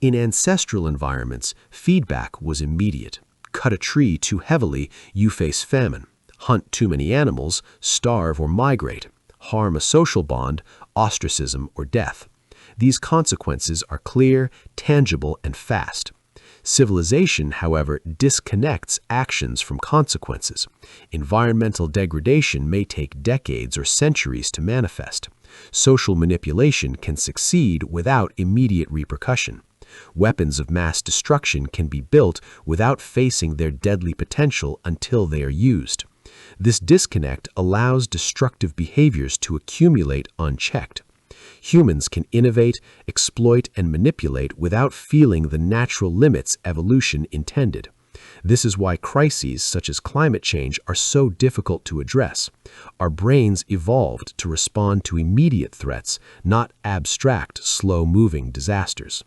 In ancestral environments, feedback was immediate. Cut a tree too heavily, you face famine. Hunt too many animals, starve or migrate. Harm a social bond, ostracism or death. These consequences are clear, tangible, and fast. Civilization, however, disconnects actions from consequences. Environmental degradation may take decades or centuries to manifest. Social manipulation can succeed without immediate repercussion. Weapons of mass destruction can be built without facing their deadly potential until they are used. This disconnect allows destructive behaviors to accumulate unchecked. Humans can innovate, exploit, and manipulate without feeling the natural limits evolution intended. This is why crises such as climate change are so difficult to address. Our brains evolved to respond to immediate threats, not abstract, slow-moving disasters.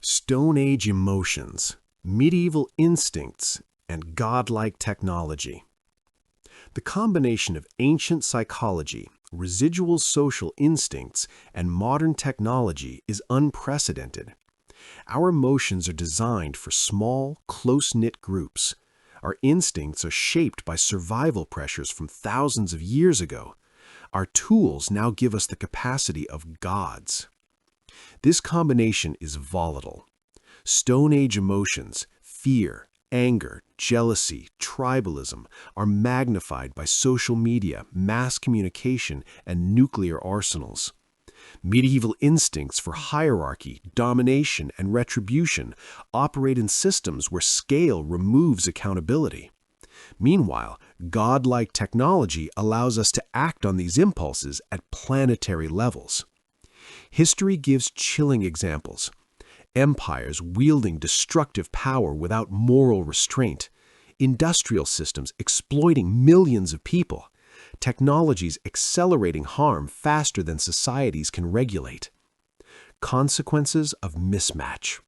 Stone Age emotions, medieval instincts, and godlike technology. The combination of ancient psychology, residual social instincts, and modern technology is unprecedented. Our emotions are designed for small, close-knit groups. Our instincts are shaped by survival pressures from thousands of years ago. Our tools now give us the capacity of gods. This combination is volatile. Stone Age emotions, fear, anger, jealousy, tribalism, are magnified by social media, mass communication, and nuclear arsenals. Medieval instincts for hierarchy, domination, and retribution operate in systems where scale removes accountability. Meanwhile, godlike technology allows us to act on these impulses at planetary levels. History gives chilling examples. Empires wielding destructive power without moral restraint, industrial systems exploiting millions of people, technologies accelerating harm faster than societies can regulate. Consequences of mismatch.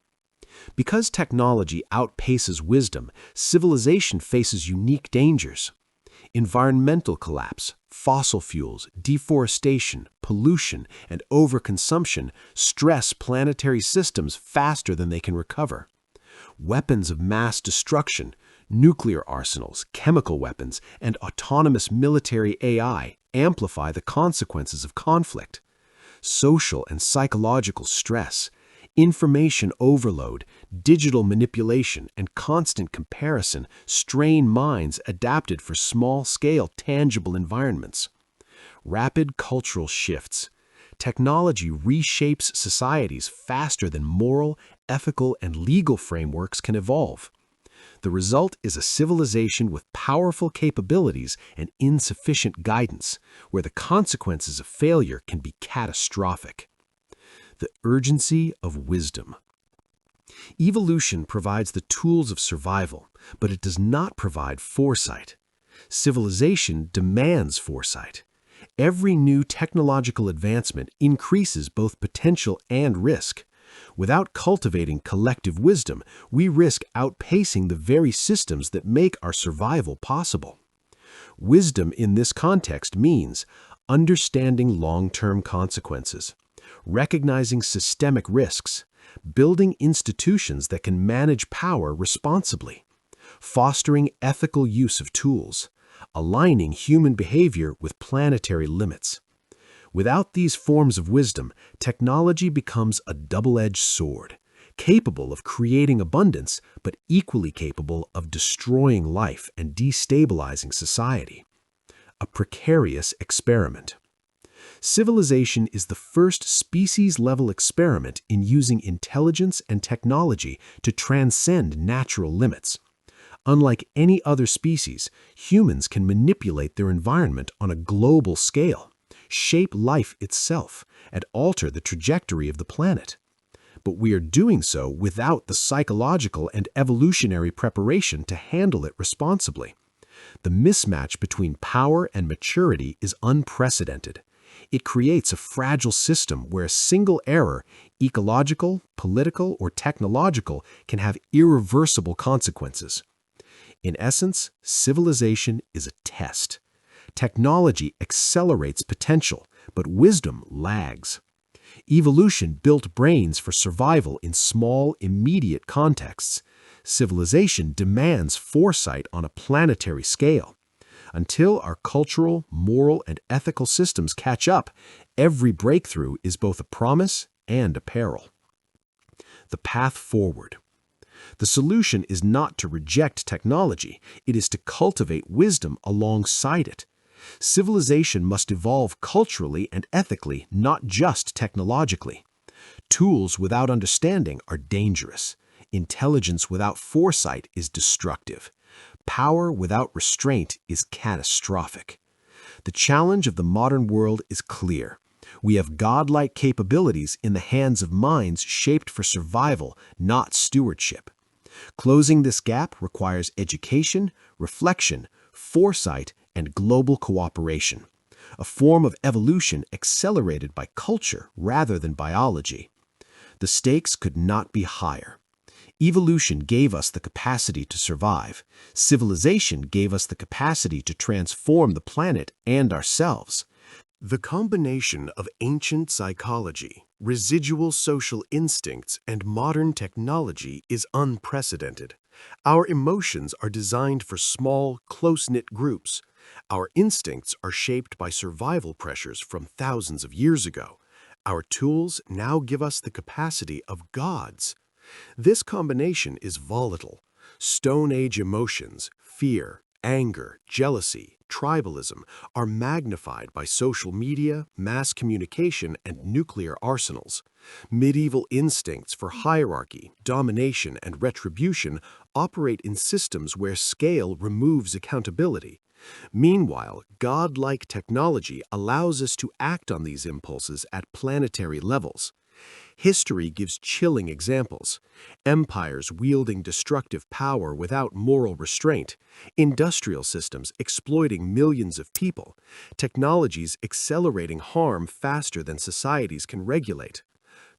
Because technology outpaces wisdom, civilization faces unique dangers. Environmental collapse, fossil fuels, deforestation, pollution, and overconsumption stress planetary systems faster than they can recover. Weapons of mass destruction, nuclear arsenals, chemical weapons, and autonomous military AI amplify the consequences of conflict. Social and psychological stress, information overload, digital manipulation, and constant comparison strain minds adapted for small-scale, tangible environments. Rapid cultural shifts. Technology reshapes societies faster than moral, ethical, and legal frameworks can evolve. The result is a civilization with powerful capabilities and insufficient guidance, where the consequences of failure can be catastrophic. The urgency of wisdom. Evolution provides the tools of survival, but it does not provide foresight. Civilization demands foresight. Every new technological advancement increases both potential and risk. Without cultivating collective wisdom, we risk outpacing the very systems that make our survival possible. Wisdom in this context means understanding long-term consequences, recognizing systemic risks, building institutions that can manage power responsibly, fostering ethical use of tools, aligning human behavior with planetary limits. Without these forms of wisdom, technology becomes a double-edged sword, capable of creating abundance, but equally capable of destroying life and destabilizing society. A precarious experiment. Civilization is the first species-level experiment in using intelligence and technology to transcend natural limits. Unlike any other species, humans can manipulate their environment on a global scale, shape life itself, and alter the trajectory of the planet. But we are doing so without the psychological and evolutionary preparation to handle it responsibly. The mismatch between power and maturity is unprecedented. It creates a fragile system where a single error, ecological, political, or technological, can have irreversible consequences. In essence, civilization is a test. Technology accelerates potential, but wisdom lags. Evolution built brains for survival in small, immediate contexts. Civilization demands foresight on a planetary scale. Until our cultural, moral, and ethical systems catch up, every breakthrough is both a promise and a peril. The path forward. The solution is not to reject technology, it is to cultivate wisdom alongside it. Civilization must evolve culturally and ethically, not just technologically. Tools without understanding are dangerous. Intelligence without foresight is destructive. Power without restraint is catastrophic. The challenge of the modern world is clear. We have godlike capabilities in the hands of minds shaped for survival, not stewardship. Closing this gap requires education, reflection, foresight, and global cooperation, a form of evolution accelerated by culture rather than biology. The stakes could not be higher. Evolution gave us the capacity to survive. Civilization gave us the capacity to transform the planet and ourselves. The combination of ancient psychology, residual social instincts, and modern technology is unprecedented. Our emotions are designed for small, close-knit groups. Our instincts are shaped by survival pressures from thousands of years ago. Our tools now give us the capacity of gods. This combination is volatile. Stone Age emotions, fear, anger, jealousy, tribalism are magnified by social media, mass communication, and nuclear arsenals. Medieval instincts for hierarchy, domination, and retribution operate in systems where scale removes accountability. Meanwhile, godlike technology allows us to act on these impulses at planetary levels. History gives chilling examples. Empires wielding destructive power without moral restraint, industrial systems exploiting millions of people, technologies accelerating harm faster than societies can regulate.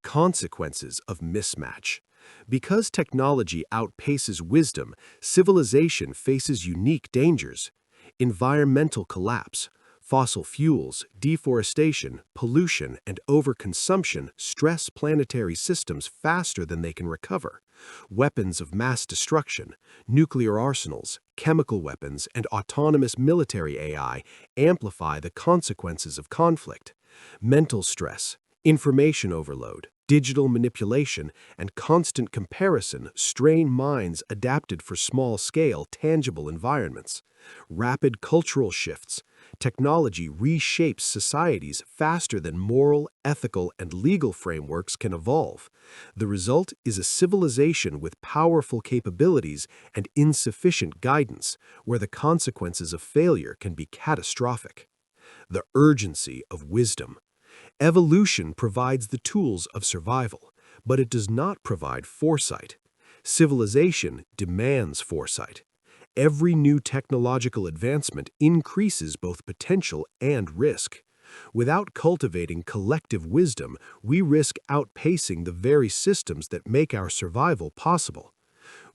Consequences of mismatch. Because technology outpaces wisdom, civilization faces unique dangers. Environmental collapse. Fossil fuels, deforestation, pollution, and overconsumption stress planetary systems faster than they can recover. Weapons of mass destruction, nuclear arsenals, chemical weapons, and autonomous military AI amplify the consequences of conflict. Mental stress, information overload, digital manipulation, and constant comparison strain minds adapted for small-scale, tangible environments. Rapid cultural shifts. Technology reshapes societies faster than moral, ethical, and legal frameworks can evolve. The result is a civilization with powerful capabilities and insufficient guidance, where the consequences of failure can be catastrophic. The urgency of wisdom. Evolution provides the tools of survival, but it does not provide foresight. Civilization demands foresight. Every new technological advancement increases both potential and risk. Without cultivating collective wisdom, we risk outpacing the very systems that make our survival possible.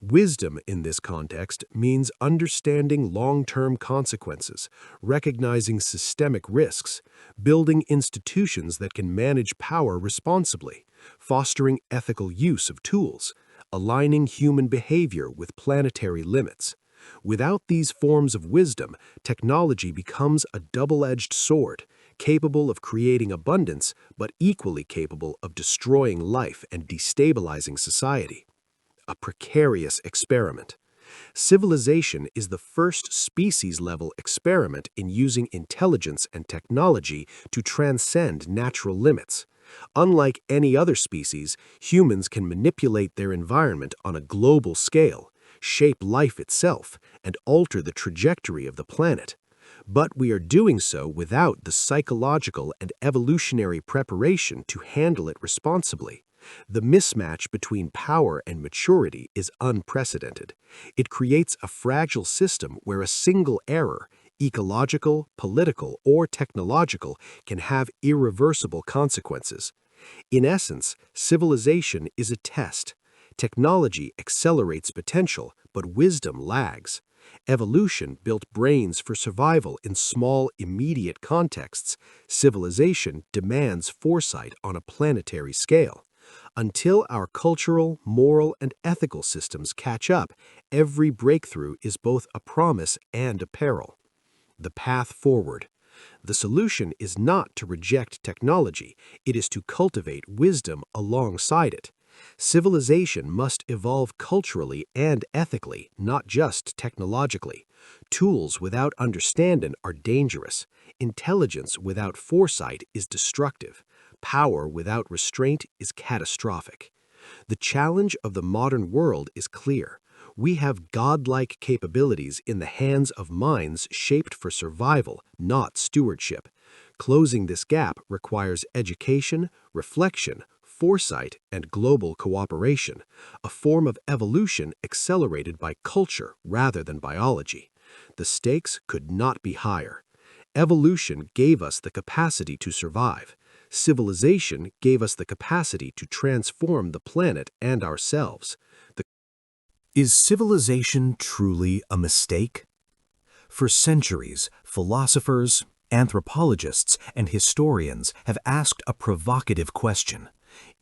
Wisdom in this context means understanding long-term consequences, recognizing systemic risks, building institutions that can manage power responsibly, fostering ethical use of tools, aligning human behavior with planetary limits. Without these forms of wisdom, technology becomes a double-edged sword, capable of creating abundance, but equally capable of destroying life and destabilizing society. A precarious experiment. Civilization is the first species-level experiment in using intelligence and technology to transcend natural limits. Unlike any other species, humans can manipulate their environment on a global scale, shape life itself, and alter the trajectory of the planet. But we are doing so without the psychological and evolutionary preparation to handle it responsibly. The mismatch between power and maturity is unprecedented. It creates a fragile system where a single error, ecological, political, or technological, can have irreversible consequences. In essence, civilization is a test. Technology accelerates potential, but wisdom lags. Evolution built brains for survival in small, immediate contexts. Civilization demands foresight on a planetary scale. Until our cultural, moral, and ethical systems catch up, every breakthrough is both a promise and a peril. The path forward. The solution is not to reject technology, it is to cultivate wisdom alongside it. Civilization must evolve culturally and ethically, not just technologically. Tools without understanding are dangerous. Intelligence without foresight is destructive. Power without restraint is catastrophic. The challenge of the modern world is clear. We have godlike capabilities in the hands of minds shaped for survival, not stewardship. Closing this gap requires education, reflection, foresight, and global cooperation, a form of evolution accelerated by culture rather than biology. The stakes could not be higher. Evolution gave us the capacity to survive. Civilization gave us the capacity to transform the planet and ourselves. Is civilization truly a mistake? For centuries, philosophers, anthropologists, and historians have asked a provocative question.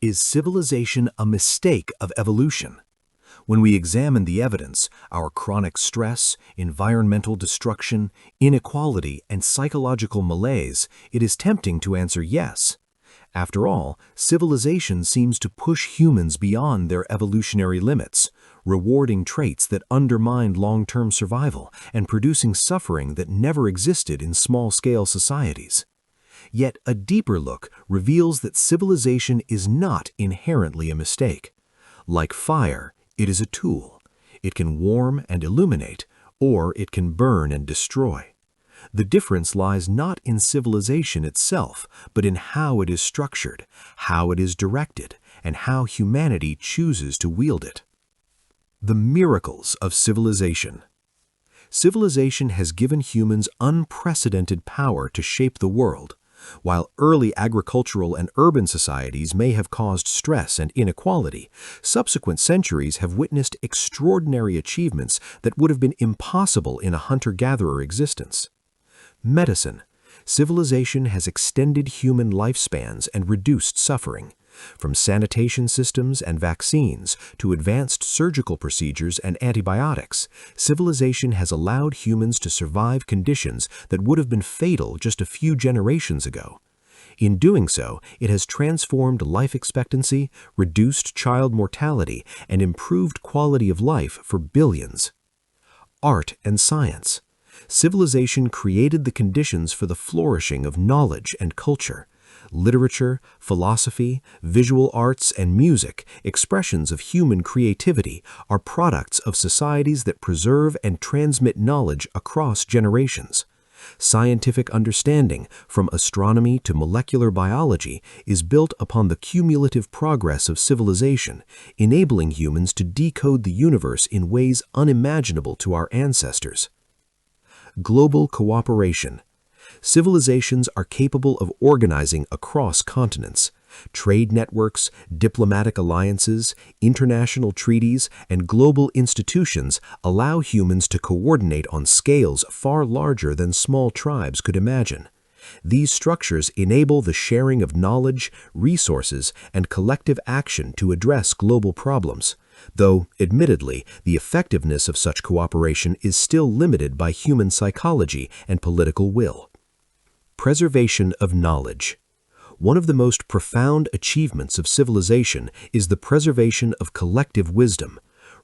Is civilization a mistake of evolution? When we examine the evidence, our chronic stress, environmental destruction, inequality, and psychological malaise, it is tempting to answer yes. After all, civilization seems to push humans beyond their evolutionary limits, rewarding traits that undermine long-term survival and producing suffering that never existed in small-scale societies. Yet a deeper look reveals that civilization is not inherently a mistake. Like fire, it is a tool. It can warm and illuminate, or it can burn and destroy. The difference lies not in civilization itself, but in how it is structured, how it is directed, and how humanity chooses to wield it. The miracles of civilization. Civilization has given humans unprecedented power to shape the world. While early agricultural and urban societies may have caused stress and inequality, subsequent centuries have witnessed extraordinary achievements that would have been impossible in a hunter-gatherer existence. Medicine. Civilization has extended human lifespans and reduced suffering. From sanitation systems and vaccines to advanced surgical procedures and antibiotics, civilization has allowed humans to survive conditions that would have been fatal just a few generations ago. In doing so, it has transformed life expectancy, reduced child mortality, and improved quality of life for billions. Art and science. Civilization created the conditions for the flourishing of knowledge and culture. Literature, philosophy, visual arts, and music, expressions of human creativity, are products of societies that preserve and transmit knowledge across generations. Scientific understanding, from astronomy to molecular biology, is built upon the cumulative progress of civilization, enabling humans to decode the universe in ways unimaginable to our ancestors. Global cooperation. Civilizations are capable of organizing across continents. Trade networks, diplomatic alliances, international treaties, and global institutions allow humans to coordinate on scales far larger than small tribes could imagine. These structures enable the sharing of knowledge, resources, and collective action to address global problems. Though, admittedly, the effectiveness of such cooperation is still limited by human psychology and political will. Preservation of knowledge. One of the most profound achievements of civilization is the preservation of collective wisdom.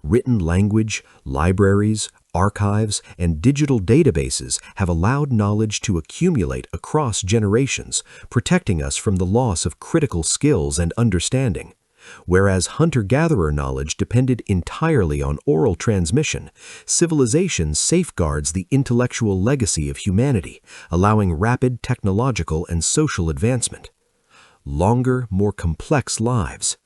Written language, libraries, archives, and digital databases have allowed knowledge to accumulate across generations, protecting us from the loss of critical skills and understanding. Whereas hunter-gatherer knowledge depended entirely on oral transmission, civilization safeguards the intellectual legacy of humanity, allowing rapid technological and social advancement. Longer, more complex lives.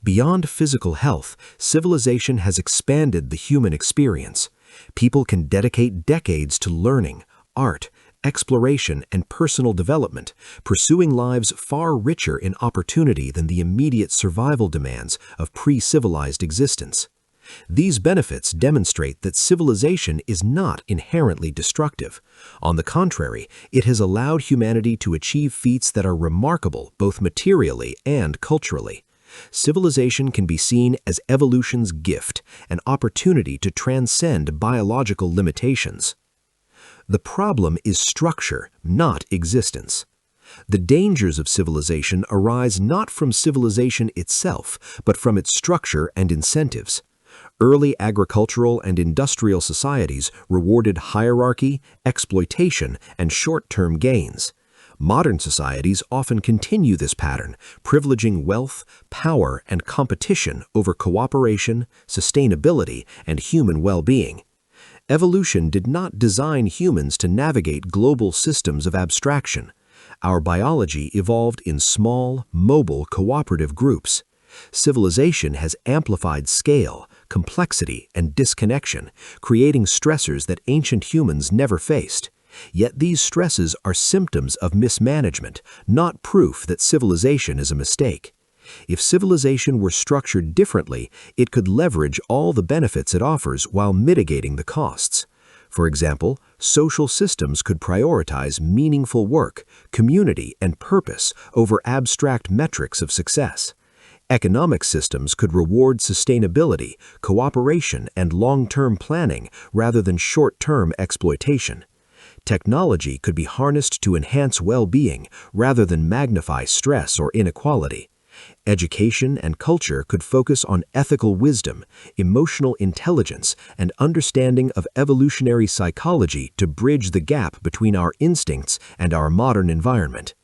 Beyond physical health, civilization has expanded the human experience. People can dedicate decades to learning, art, exploration, and personal development, pursuing lives far richer in opportunity than the immediate survival demands of pre-civilized existence. These benefits demonstrate that civilization is not inherently destructive. On the contrary, it has allowed humanity to achieve feats that are remarkable both materially and culturally. Civilization can be seen as evolution's gift, an opportunity to transcend biological limitations. The problem is structure, not existence. The dangers of civilization arise not from civilization itself, but from its structure and incentives. Early agricultural and industrial societies rewarded hierarchy, exploitation, and short-term gains. Modern societies often continue this pattern, privileging wealth, power, and competition over cooperation, sustainability, and human well-being. Evolution did not design humans to navigate global systems of abstraction. Our biology evolved in small, mobile, cooperative groups. Civilization has amplified scale, complexity, and disconnection, creating stressors that ancient humans never faced. Yet these stresses are symptoms of mismanagement, not proof that civilization is a mistake. If civilization were structured differently, it could leverage all the benefits it offers while mitigating the costs. For example, social systems could prioritize meaningful work, community, and purpose over abstract metrics of success. Economic systems could reward sustainability, cooperation, and long-term planning rather than short-term exploitation. Technology could be harnessed to enhance well-being rather than magnify stress or inequality. Education and culture could focus on ethical wisdom, emotional intelligence, and understanding of evolutionary psychology to bridge the gap between our instincts and our modern environment.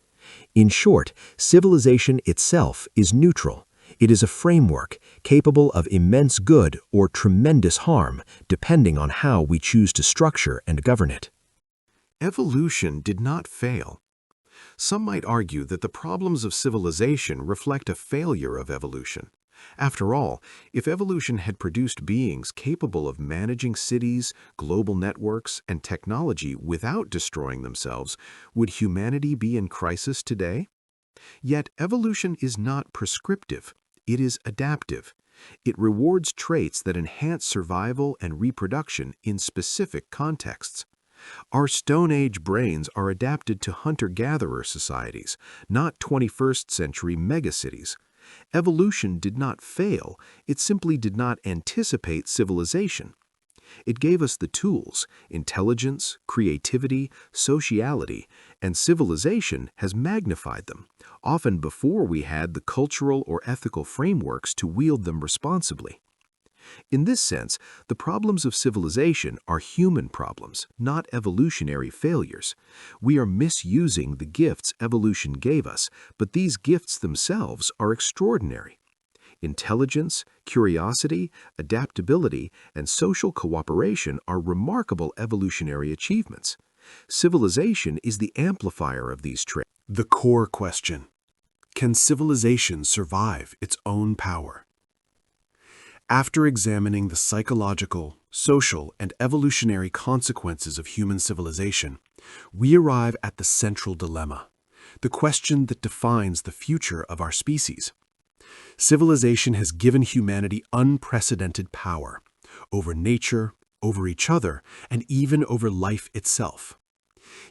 In short, civilization itself is neutral. It is a framework capable of immense good or tremendous harm, depending on how we choose to structure and govern it. Evolution did not fail. Some might argue that the problems of civilization reflect a failure of evolution. After all, if evolution had produced beings capable of managing cities, global networks, and technology without destroying themselves, would humanity be in crisis today? Yet evolution is not prescriptive. It is adaptive. It rewards traits that enhance survival and reproduction in specific contexts. Our Stone Age brains are adapted to hunter-gatherer societies, not 21st century megacities. Evolution did not fail, it simply did not anticipate civilization. It gave us the tools, intelligence, creativity, sociality, and civilization has magnified them, often before we had the cultural or ethical frameworks to wield them responsibly. In this sense, the problems of civilization are human problems, not evolutionary failures. We are misusing the gifts evolution gave us, but these gifts themselves are extraordinary. Intelligence, curiosity, adaptability, and social cooperation are remarkable evolutionary achievements. Civilization is the amplifier of these traits. The core question: can civilization survive its own power? After examining the psychological, social, and evolutionary consequences of human civilization, we arrive at the central dilemma, the question that defines the future of our species. Civilization has given humanity unprecedented power over nature, over each other, and even over life itself.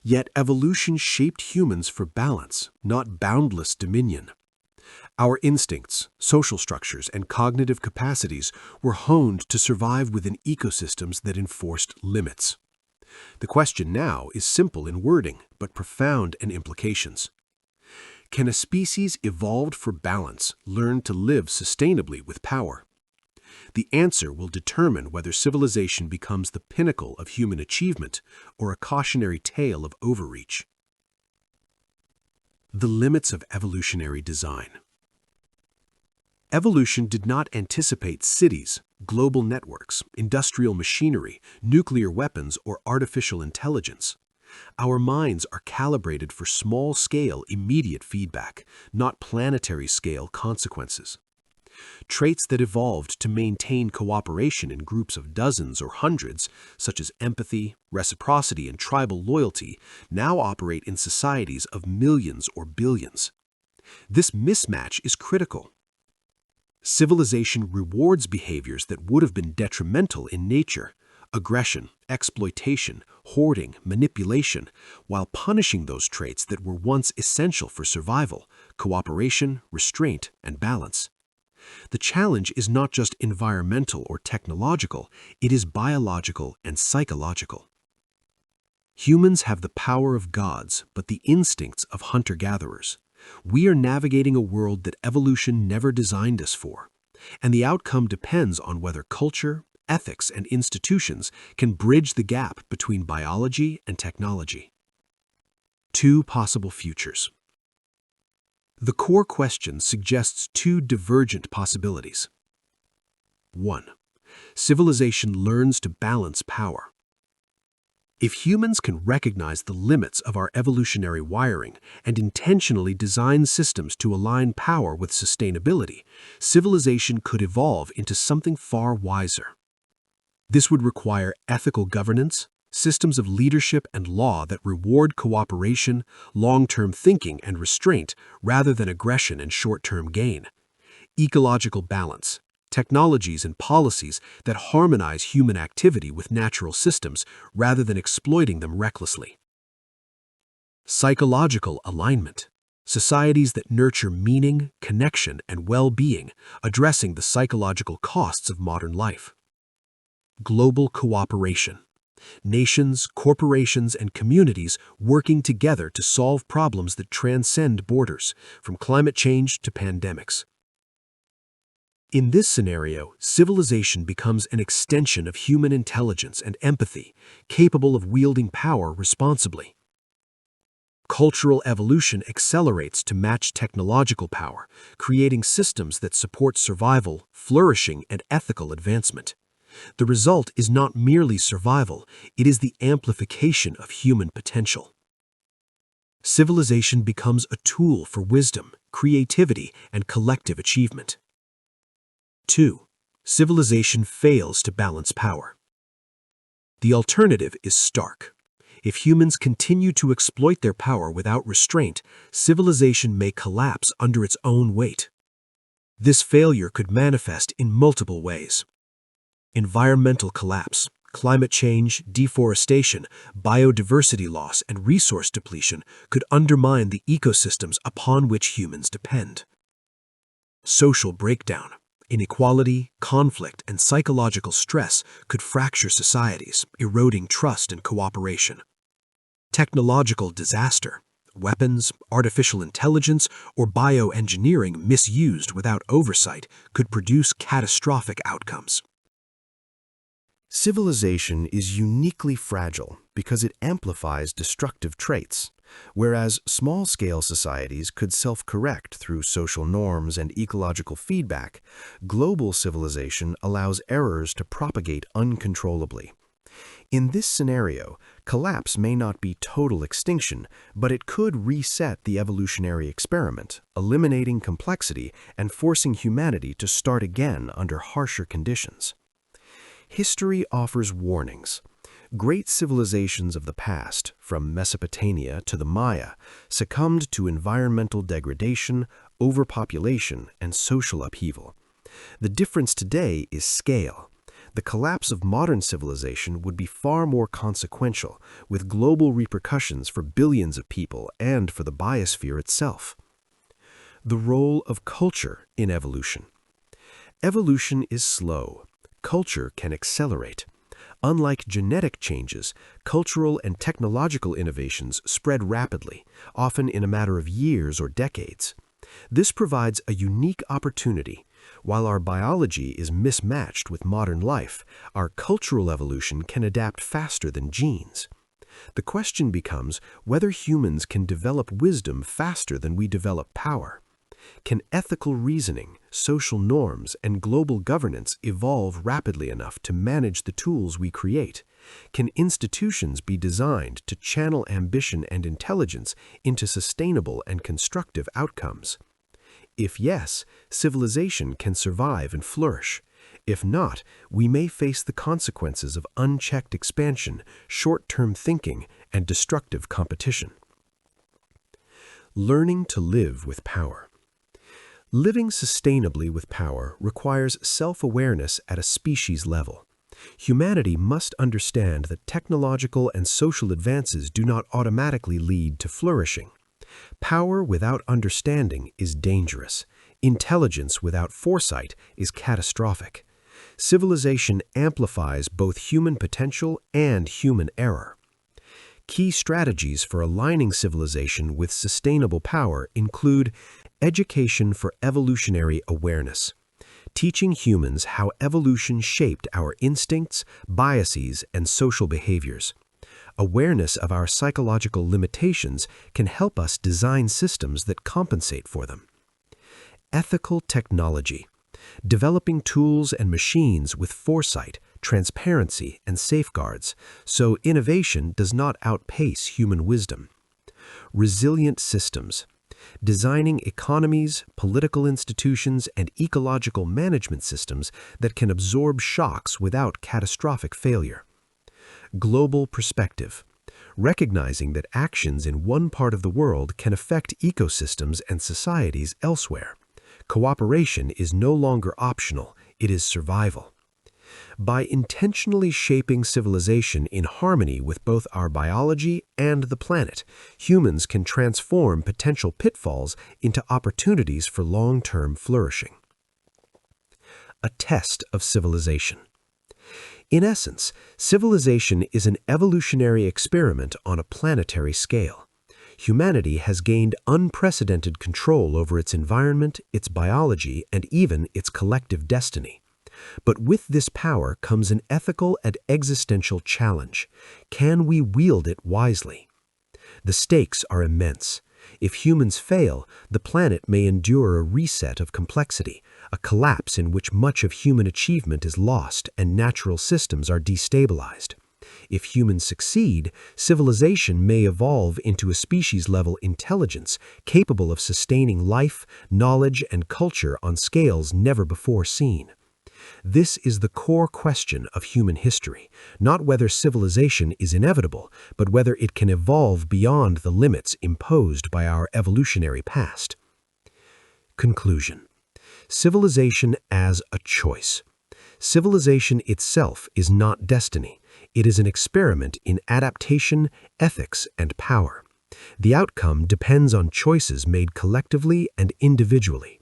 Yet evolution shaped humans for balance, not boundless dominion. Our instincts, social structures, and cognitive capacities were honed to survive within ecosystems that enforced limits. The question now is simple in wording, but profound in implications. Can a species evolved for balance learn to live sustainably with power? The answer will determine whether civilization becomes the pinnacle of human achievement or a cautionary tale of overreach. The limits of evolutionary design. Evolution did not anticipate cities, global networks, industrial machinery, nuclear weapons, or artificial intelligence. Our minds are calibrated for small-scale, immediate feedback, not planetary-scale consequences. Traits that evolved to maintain cooperation in groups of dozens or hundreds, such as empathy, reciprocity, and tribal loyalty, now operate in societies of millions or billions. This mismatch is critical. Civilization rewards behaviors that would have been detrimental in nature: aggression, exploitation, hoarding, manipulation, while punishing those traits that were once essential for survival: cooperation, restraint, and balance. The challenge is not just environmental or technological, it is biological and psychological. Humans have the power of gods, but the instincts of hunter-gatherers. We are navigating a world that evolution never designed us for, and the outcome depends on whether culture, ethics, and institutions can bridge the gap between biology and technology. Two possible futures. The core question suggests two divergent possibilities. 1. Civilization learns to balance power. If humans can recognize the limits of our evolutionary wiring and intentionally design systems to align power with sustainability, civilization could evolve into something far wiser. This would require ethical governance, systems of leadership and law that reward cooperation, long-term thinking, and restraint rather than aggression and short-term gain. Ecological balance. Technologies and policies that harmonize human activity with natural systems rather than exploiting them recklessly. Psychological alignment. Societies that nurture meaning, connection, and well-being, addressing the psychological costs of modern life. Global cooperation. Nations, corporations, and communities working together to solve problems that transcend borders, from climate change to pandemics. In this scenario, civilization becomes an extension of human intelligence and empathy, capable of wielding power responsibly. Cultural evolution accelerates to match technological power, creating systems that support survival, flourishing, and ethical advancement. The result is not merely survival, it is the amplification of human potential. Civilization becomes a tool for wisdom, creativity, and collective achievement. 2. Civilization fails to balance power. The alternative is stark. If humans continue to exploit their power without restraint, civilization may collapse under its own weight. This failure could manifest in multiple ways. Environmental collapse, climate change, deforestation, biodiversity loss, and resource depletion could undermine the ecosystems upon which humans depend. Social breakdown. Inequality, conflict, and psychological stress could fracture societies, eroding trust and cooperation. Technological disaster. Weapons, artificial intelligence, or bioengineering misused without oversight could produce catastrophic outcomes. Civilization is uniquely fragile because it amplifies destructive traits, whereas small-scale societies could self-correct through social norms and ecological feedback. Global civilization allows errors to propagate uncontrollably. In this scenario, collapse may not be total extinction, but it could reset the evolutionary experiment, eliminating complexity and forcing humanity to start again under harsher conditions. History offers warnings. Great civilizations of the past, from Mesopotamia to the Maya, succumbed to environmental degradation, overpopulation, and social upheaval. The difference today is scale. The collapse of modern civilization would be far more consequential, with global repercussions for billions of people and for the biosphere itself. The role of culture in evolution. Evolution is slow. Culture can accelerate. Unlike genetic changes, cultural and technological innovations spread rapidly, often in a matter of years or decades. This provides a unique opportunity. While our biology is mismatched with modern life, our cultural evolution can adapt faster than genes. The question becomes whether humans can develop wisdom faster than we develop power. Can ethical reasoning, social norms, and global governance evolve rapidly enough to manage the tools we create? Can institutions be designed to channel ambition and intelligence into sustainable and constructive outcomes? If yes, civilization can survive and flourish. If not, we may face the consequences of unchecked expansion, short-term thinking, and destructive competition. Learning to live with power. Living sustainably with power requires self-awareness at a species level. Humanity must understand that technological and social advances do not automatically lead to flourishing. Power without understanding is dangerous. Intelligence without foresight is catastrophic. Civilization amplifies both human potential and human error. Key strategies for aligning civilization with sustainable power include education for evolutionary awareness, teaching humans how evolution shaped our instincts, biases, and social behaviors. Awareness of our psychological limitations can help us design systems that compensate for them. Ethical technology, developing tools and machines with foresight, transparency, and safeguards, so innovation does not outpace human wisdom. Resilient systems, designing economies, political institutions, and ecological management systems that can absorb shocks without catastrophic failure. Global perspective, recognizing that actions in one part of the world can affect ecosystems and societies elsewhere. Cooperation is no longer optional, it is survival. By intentionally shaping civilization in harmony with both our biology and the planet, humans can transform potential pitfalls into opportunities for long-term flourishing. A test of civilization. In essence, civilization is an evolutionary experiment on a planetary scale. Humanity has gained unprecedented control over its environment, its biology, and even its collective destiny. But with this power comes an ethical and existential challenge. Can we wield it wisely? The stakes are immense. If humans fail, the planet may endure a reset of complexity, a collapse in which much of human achievement is lost and natural systems are destabilized. If humans succeed, civilization may evolve into a species-level intelligence capable of sustaining life, knowledge, and culture on scales never before seen. This is the core question of human history, not whether civilization is inevitable, but whether it can evolve beyond the limits imposed by our evolutionary past. Conclusion. Civilization as a choice. Civilization itself is not destiny. It is an experiment in adaptation, ethics, and power. The outcome depends on choices made collectively and individually.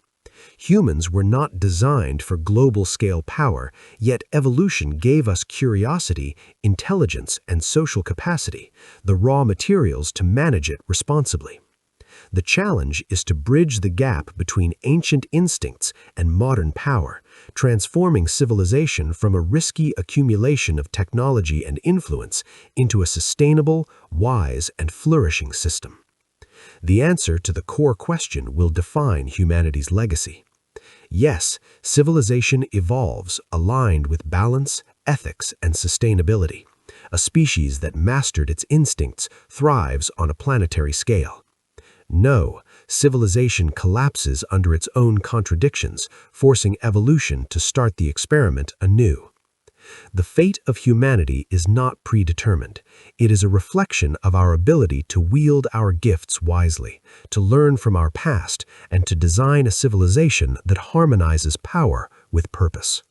Humans were not designed for global-scale power, yet evolution gave us curiosity, intelligence, and social capacity, the raw materials to manage it responsibly. The challenge is to bridge the gap between ancient instincts and modern power, transforming civilization from a risky accumulation of technology and influence into a sustainable, wise, and flourishing system. The answer to the core question will define humanity's legacy. Yes, civilization evolves aligned with balance, ethics, and sustainability. A species that mastered its instincts thrives on a planetary scale. No, civilization collapses under its own contradictions, forcing evolution to start the experiment anew. The fate of humanity is not predetermined. It is a reflection of our ability to wield our gifts wisely, to learn from our past, and to design a civilization that harmonizes power with purpose.